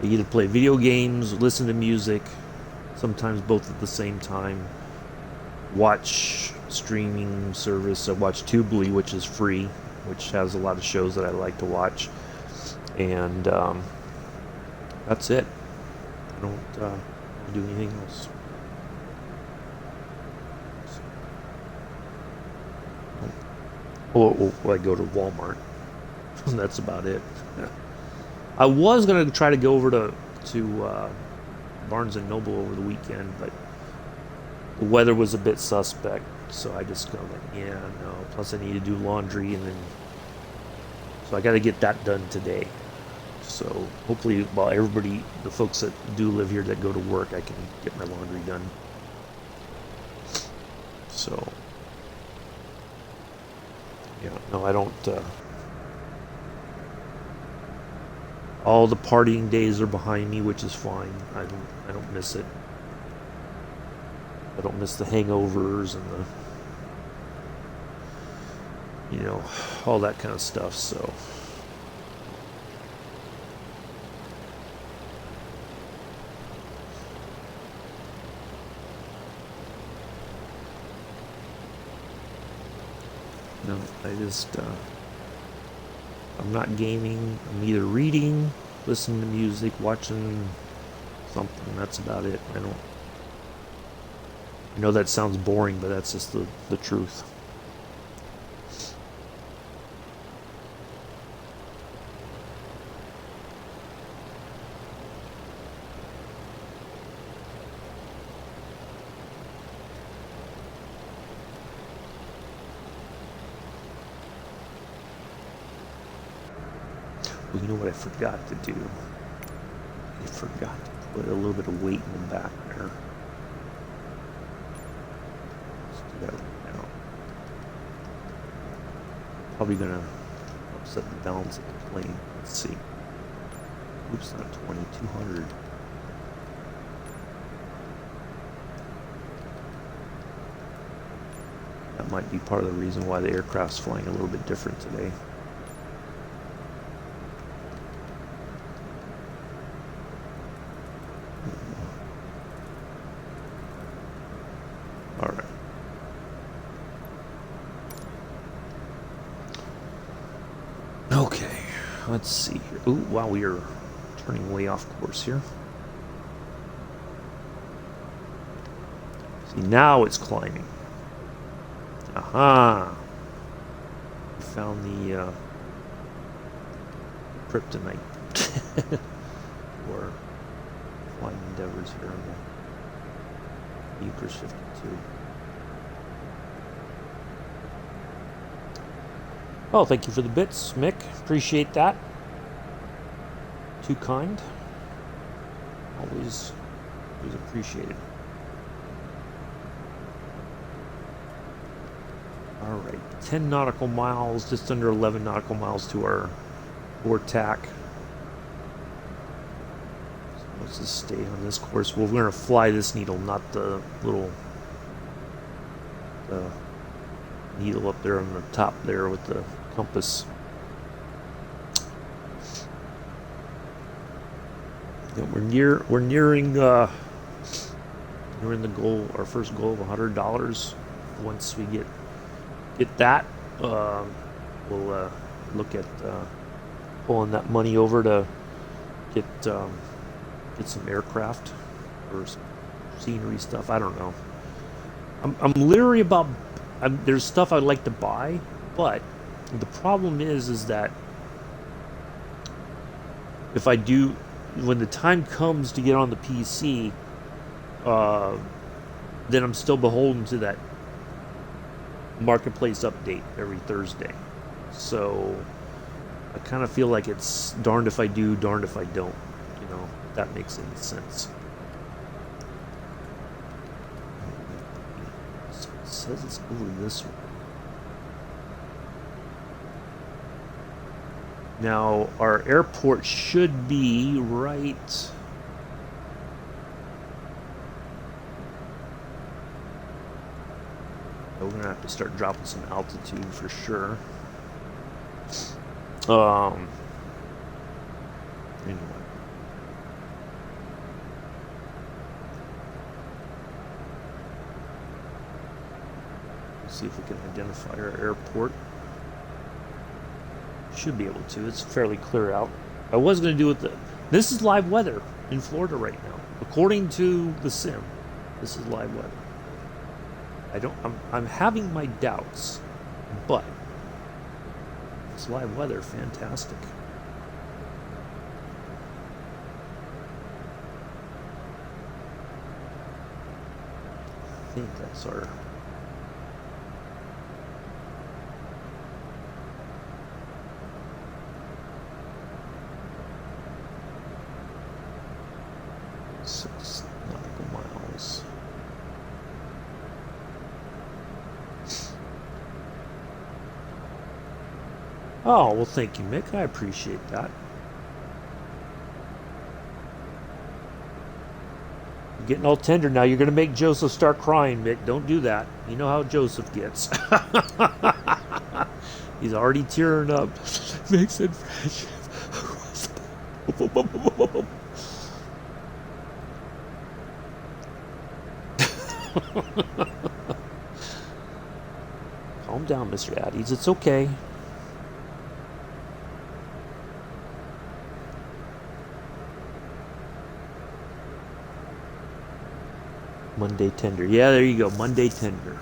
Speaker 1: either play video games, listen to music, sometimes both at the same time. Watch streaming service. I watch Tubely, which is free. which has a lot of shows that I like to watch, and that's it. I don't do anything else. Or I go to Walmart. That's about it. I was gonna try to go over to Barnes and Noble over the weekend, but the weather was a bit suspect, so I just go like, yeah, no. Plus, I need to do laundry, and then so I got to get that done today. So hopefully, while everybody, the folks that do live here that go to work, I can get my laundry done. So yeah, no, I don't. All the partying days are behind me, which is fine. I don't miss it. I don't miss the hangovers and the, all that kind of stuff. So no, I'm not gaming. I'm either reading, listening to music, watching something. That's about it. I know that sounds boring, but that's just the truth. Well, you know what I forgot to do? I forgot to put a little bit of weight in the back there. Let's do that right now. Probably gonna upset the balance of the plane. Let's see. Oops, not 2,200. That might be part of the reason why the aircraft's flying a little bit different today. Okay, let's see here. Ooh, wow, we are turning way off course here. See, now it's climbing. Aha! We found the kryptonite for flying endeavors here on the Euchre 52. Oh, thank you for the bits, Mick. Appreciate that. Too kind. Always appreciated. All right, 10 nautical miles, just under 11 nautical miles to our board tack. So let's just stay on this course. Well, we're going to fly this needle, not the little needle up there on the top there with the compass. Yeah, we're nearing the goal, our first goal of $100. Once we get that, we'll look at pulling that money over to get some aircraft or some scenery stuff. I don't know. I'm leery about. There's stuff I'd like to buy, but the problem is that if I do, when the time comes to get on the PC, then I'm still beholden to that marketplace update every Thursday. So I kind of feel like it's darned if I do, darned if I don't. If that makes any sense. It says it's over this way. Now, our airport should be right. We're going to have to start dropping some altitude for sure. Anyway. Let's see if we can identify our airport. Should be able to. It's fairly clear out. I was going to do it. This is live weather in Florida right now, according to the sim. This is live weather. I'm having my doubts, but it's live weather. Fantastic. I think that's our. Six nautical miles. Oh, well, thank you, Mick. I appreciate that. You're getting all tender now. You're going to make Joseph start crying, Mick. Don't do that. You know how Joseph gets. He's already tearing up. Mick said friendship. Calm down, Mr. Addies. It's okay. Monday tender. Yeah, there you go. Monday tender.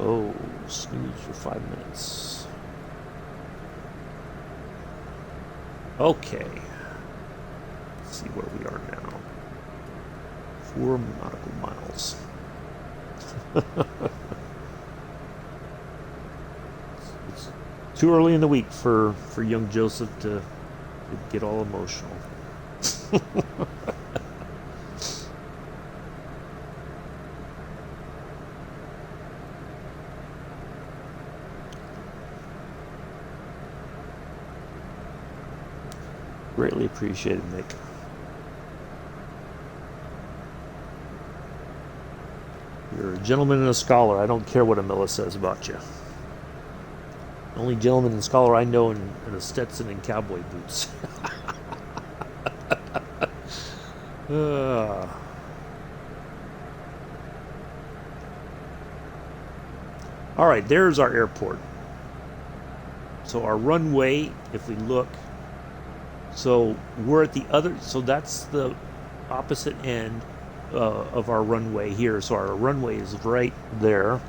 Speaker 1: Oh, snooze for 5 minutes. Okay. Let's see where we are now. 4 nautical miles. It's too early in the week for young Joseph to get all emotional. Greatly appreciated, Mick. You're a gentleman and a scholar. I don't care what Amilla says about you. The only gentleman and scholar I know in a Stetson and cowboy boots. All right, there's our airport. So our runway, if we look, so we're at the other, so that's the opposite end of our runway here. So our runway is right there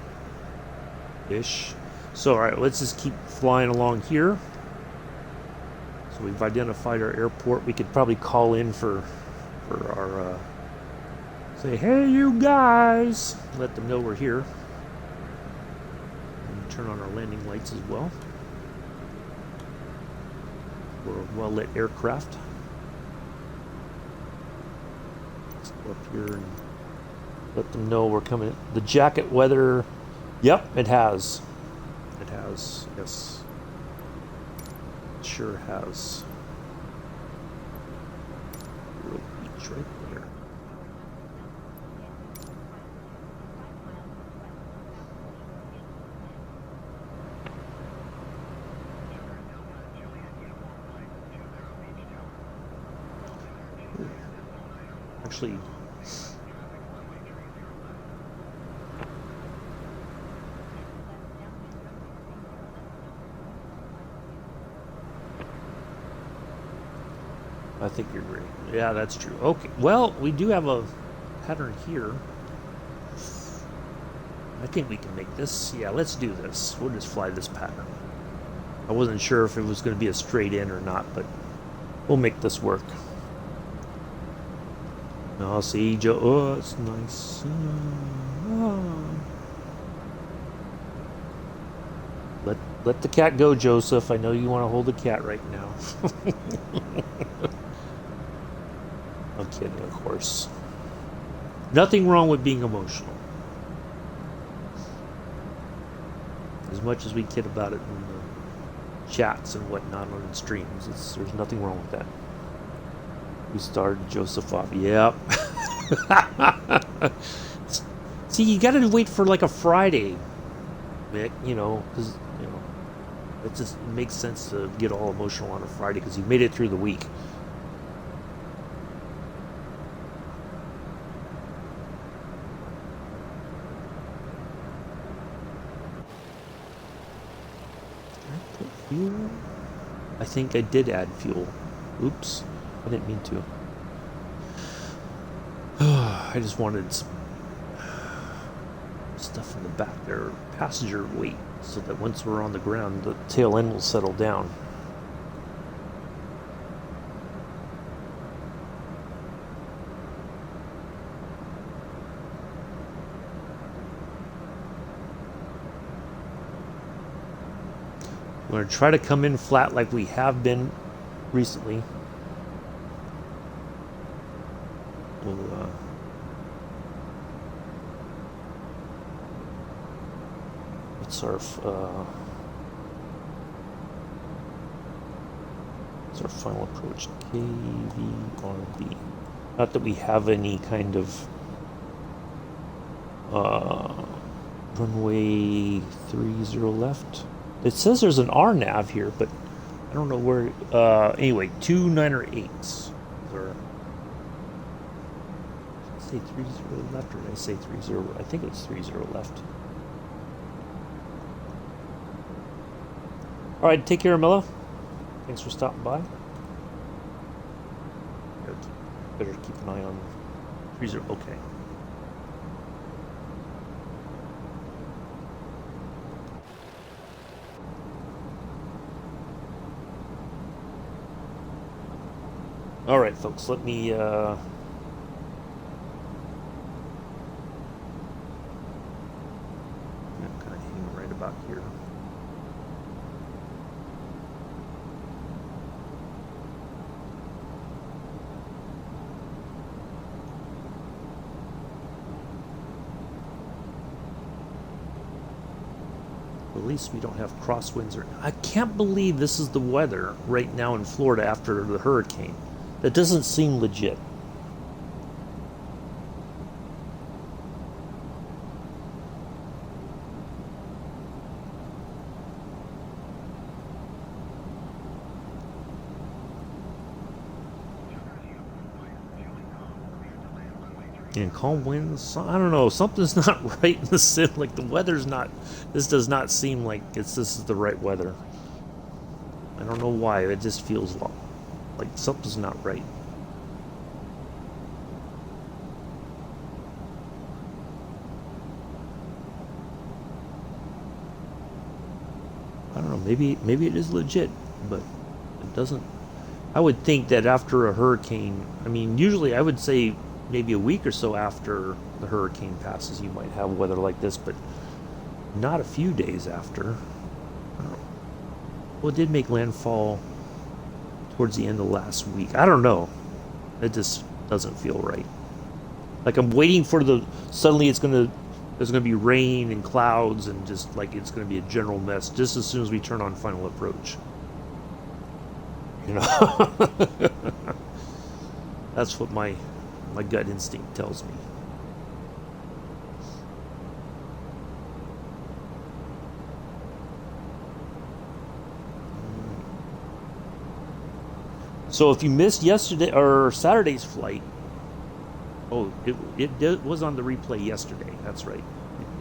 Speaker 1: ish. So all right, let's just keep flying along here. So we've identified our airport. We could probably call in for our say, hey you guys, let them know we're here, and turn on our landing lights as well. We're a well-lit aircraft. Let's go up here and let them know we're coming. The jacket weather, yep, it has. It has, yes. It sure has. Vero Beach right there. Actually, I think you're great. Yeah, that's true. Okay, well, we do have a pattern here. I think we can make this. Yeah, let's do this. We'll just fly this pattern. I wasn't sure if it was going to be a straight in or not, but we'll make this work. I'll see Joe. Oh, it's nice. Oh. Let the cat go, Joseph. I know you want to hold the cat right now. I'm kidding, of course. Nothing wrong with being emotional. As much as we kid about it in the chats and whatnot on streams, there's nothing wrong with that. We started Joseph off. Yep. See, you got to wait for like a Friday, Mick, because, it just makes sense to get all emotional on a Friday because you made it through the week. Fuel? I think I did add fuel. Oops. I didn't mean to. I just wanted some stuff in the back there. Passenger weight. So that once we're on the ground, the tail end will settle down. We're going to try to come in flat like we have been recently. We'll, what's our final approach? KVRB. Not that we have any kind of runway 30 left. It says there's an RNAV here, but I don't know where. Anyway, 2-9-8s. Or did I say 30 left, or did I say 30? I think it's 30 left. All right, take care, Milla. Thanks for stopping by. Better keep an eye on 30. Okay. All right, folks, let me I'm kind of hanging right about here. At least we don't have crosswinds. I can't believe this is the weather right now in Florida after the hurricane. That doesn't seem legit. And calm winds, I don't know, something's not right in the sim. Like the weather's not, this does not seem like this is the right weather. I don't know why, it just feels like something's not right. I don't know, maybe it is legit, but it doesn't. I would think that after a hurricane, I mean, usually I would say maybe a week or so after the hurricane passes, you might have weather like this, but not a few days after. I don't know. Well, it did make landfall towards the end of last week. I don't know. It just doesn't feel right. Like I'm waiting for suddenly there's gonna be rain and clouds and just like it's gonna be a general mess just as soon as we turn on final approach. You know, that's what my gut instinct tells me. So if you missed yesterday or Saturday's flight, it was on the replay yesterday. That's right.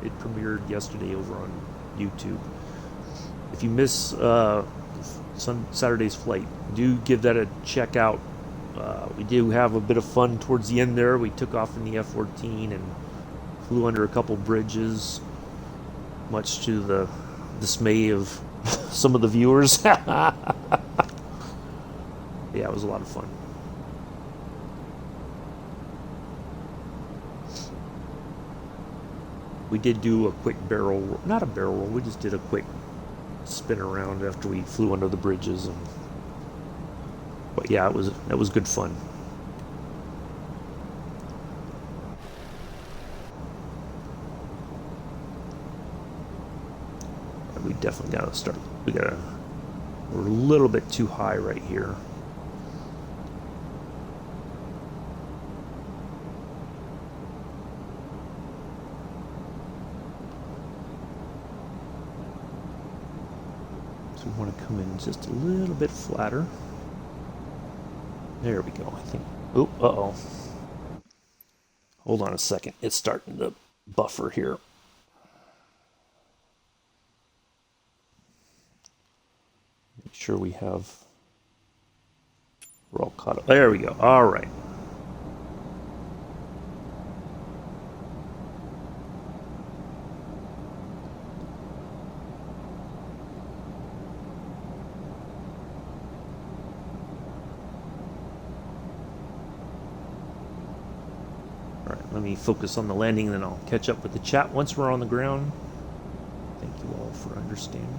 Speaker 1: It premiered yesterday over on YouTube. If you miss Saturday's flight, do give that a check out. We do have a bit of fun towards the end there. We took off in the F-14 and flew under a couple bridges, much to the dismay of some of the viewers. Yeah, it was a lot of fun. We did do a quick barrel, not a barrel roll, we just did a quick spin around after we flew under the bridges. But yeah, it was good fun. We definitely gotta start. We're a little bit too high right here. So we want to come in just a little bit flatter. There we go, I think. Oh, uh-oh. Hold on a second. It's starting to buffer here. sure we have... We're all caught up. There we go. All right. Let me focus on the landing, and then I'll catch up with the chat once we're on the ground. Thank you all for understanding.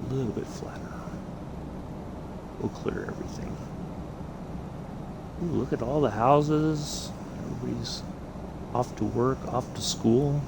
Speaker 1: A little bit flatter. We'll clear everything. Ooh, look at all the houses. Everybody's off to work, off to school.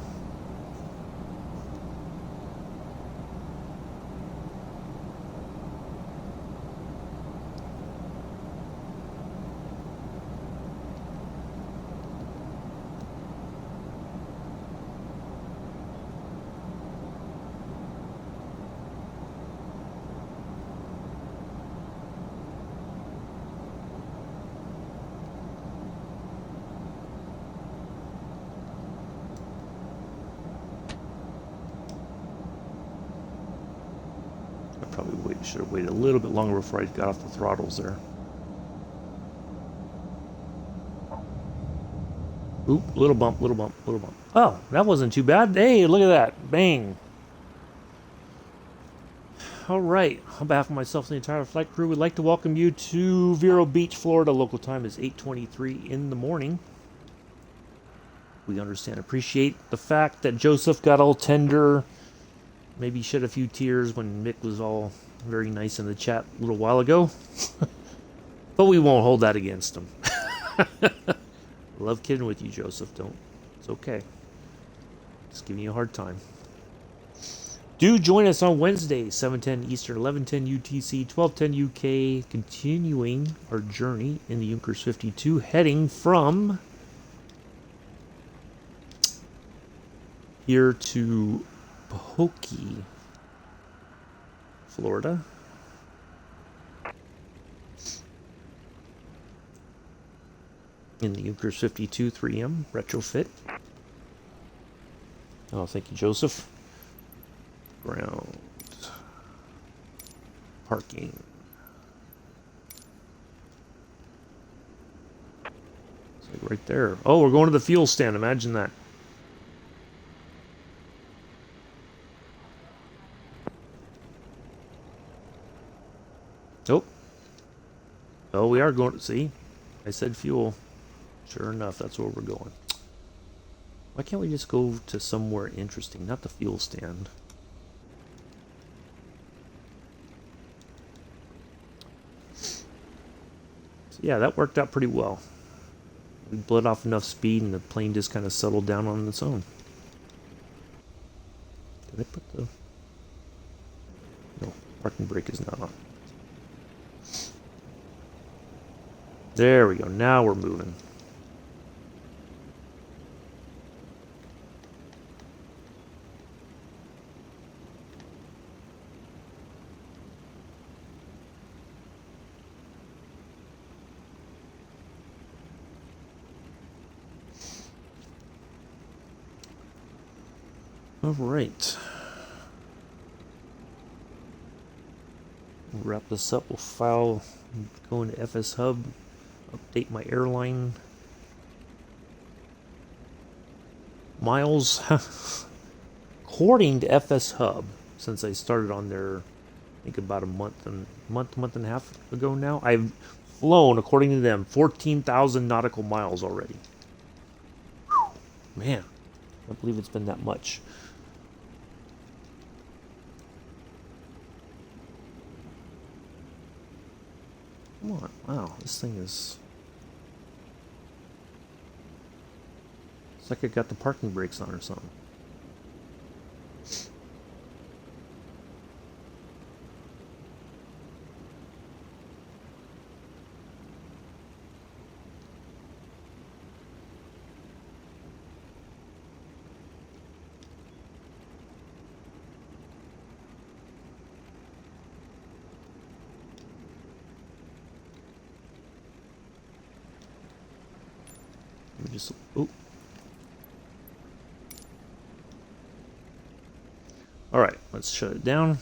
Speaker 1: Should have waited a little bit longer before I got off the throttles there. Oop, little bump, little bump, little bump. Oh, that wasn't too bad. Hey, look at that. Bang. All right. On behalf of myself and the entire flight crew, we'd like to welcome you to Vero Beach, Florida. Local time is 8:23 in the morning. We understand, appreciate the fact that Joseph got all tender. Maybe shed a few tears when Mick was all very nice in the chat a little while ago. But we won't hold that against him. Love kidding with you, Joseph. Don't. It's okay. Just giving you a hard time. Do join us on Wednesday, 7:10 Eastern, 11:10 UTC, 12:10 UK, continuing our journey in the Junkers 52, heading from here to Pahokee, Florida. In the Junkers 52 3M retrofit. Oh, thank you, Joseph. Ground. Parking. It's like right there. Oh, we're going to the fuel stand. Imagine that. Nope. Oh, we are going to see. I said fuel. Sure enough, that's where we're going. Why can't we just go to somewhere interesting, not the fuel stand? So yeah, that worked out pretty well. We bled off enough speed and the plane just kind of settled down on its own. Did I put the... No, parking brake is not on. There we go. Now we're moving. All right. We'll wrap this up. We'll file, go into FS Hub, update my airline miles. According to FS Hub, since I started on there, I think about a month and a half ago now, I've flown, according to them, 14,000 nautical miles already. Whew, man, I believe it's been that much. Come on. Wow, this thing is... It's like I got the parking brakes on or something. Let me just... Oh. Alright, let's shut it down.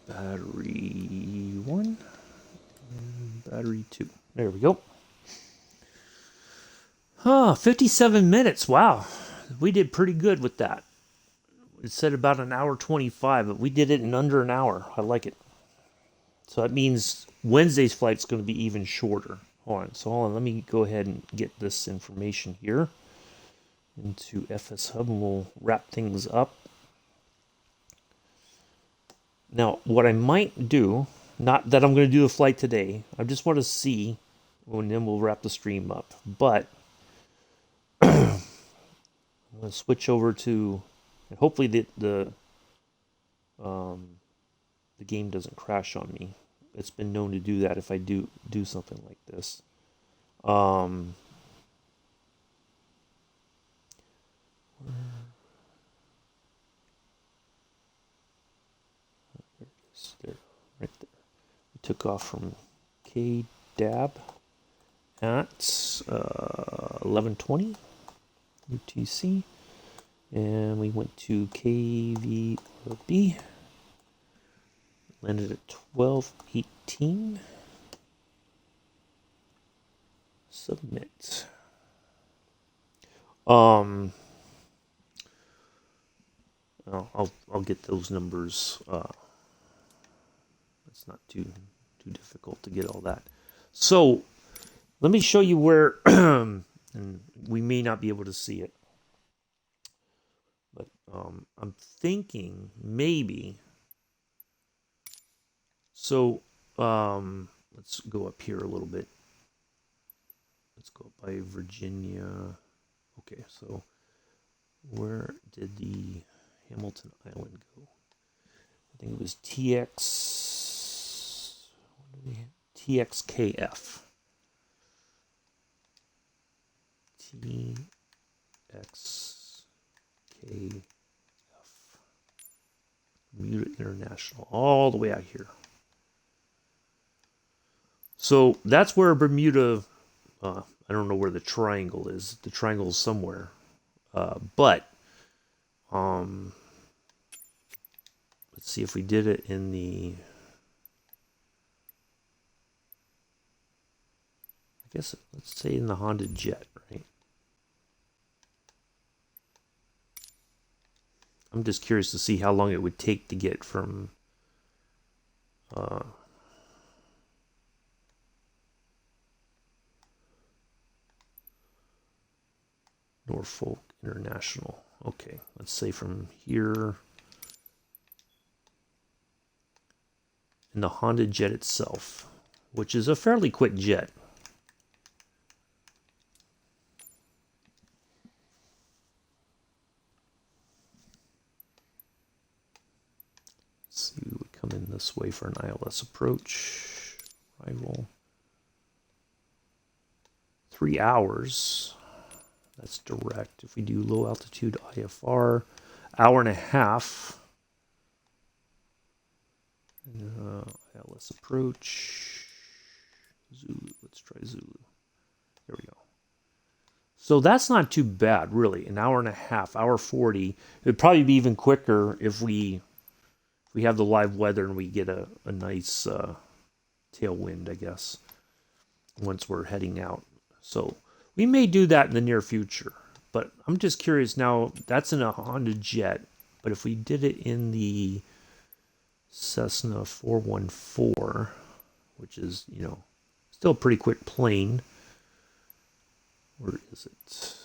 Speaker 1: Battery 1 and battery 2. There we go. 57 minutes. Wow. We did pretty good with that. It said about an hour 25, but we did it in under an hour. I like it. So that means Wednesday's flight's going to be even shorter. Hold on. Let me go ahead and get this information here into FS Hub and we'll wrap things up. Now, what I might do, not that I'm going to do a flight today, I just want to see, and then we'll wrap the stream up. But I'm going to switch over to, and hopefully the game doesn't crash on me. It's been known to do that if I do something like this. There, right there. We took off from KDAB at 11:20 UTC, and we went to KVRB. Landed at 12:18. Submit. I'll get those numbers. It's not too difficult to get all that. So let me show you where, and we may not be able to see it, but I'm thinking maybe. So let's go up here a little bit. Let's go up by Virginia. Okay, so where did the Hamilton Island go? I think it was TXKF. TXKF. Bermuda International, all the way out here. So that's where Bermuda, I don't know where the triangle is. The triangle is somewhere. But let's see if we did it in the, I guess, let's say in the Honda Jet, right? I'm just curious to see how long it would take to get from Norfolk International. Okay, let's say from here in the Honda Jet itself, which is a fairly quick jet. Let's see, we would come in this way for an ILS approach. Arrival. 3 hours. That's direct. If we do low altitude IFR, hour and a half. ILS approach. Zulu. Let's try Zulu. There we go. So that's not too bad, really. An hour and a half, hour 40. It'd probably be even quicker if we have the live weather and we get a nice tailwind, I guess, once we're heading out. So we may do that in the near future. But I'm just curious now, that's in a Honda Jet. But if we did it in the Cessna 414, which is, still a pretty quick plane. Where is it?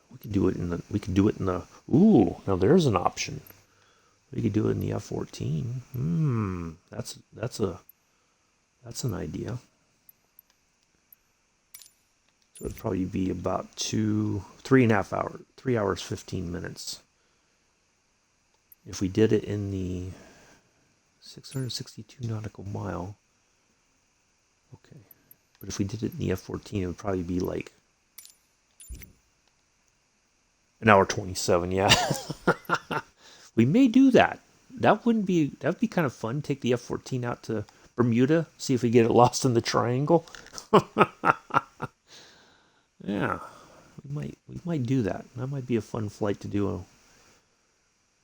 Speaker 1: We could do it in the ooh, now there's an option. We could do it in the F-14. That's an idea. So it'd probably be about 3.5 hours, 3 hours, 15 minutes. If we did it in the 662 nautical mile. Okay. But if we did it in the F-14, it would probably be like an hour 27, yeah. We may do that. That would be kind of fun. Take the F-14 out to Bermuda, see if we get it lost in the triangle. Yeah, we might do that. That might be a fun flight to do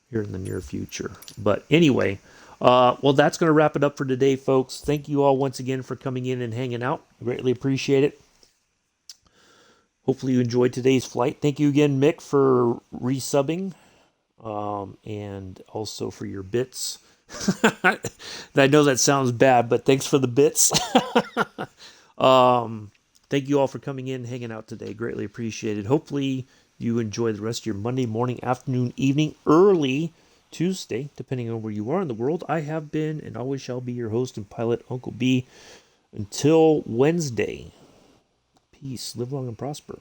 Speaker 1: here in the near future. But anyway, well, that's going to wrap it up for today, folks. Thank you all once again for coming in and hanging out. I greatly appreciate it. Hopefully you enjoyed today's flight. Thank you again, Mick, for resubbing, and also for your bits. I know that sounds bad, but thanks for the bits. Thank you all for coming in and hanging out today. Greatly appreciated. Hopefully you enjoy the rest of your Monday morning, afternoon, evening, early Tuesday, depending on where you are in the world. I have been and always shall be your host and pilot, Uncle B. Until Wednesday. Peace. Live long and prosper.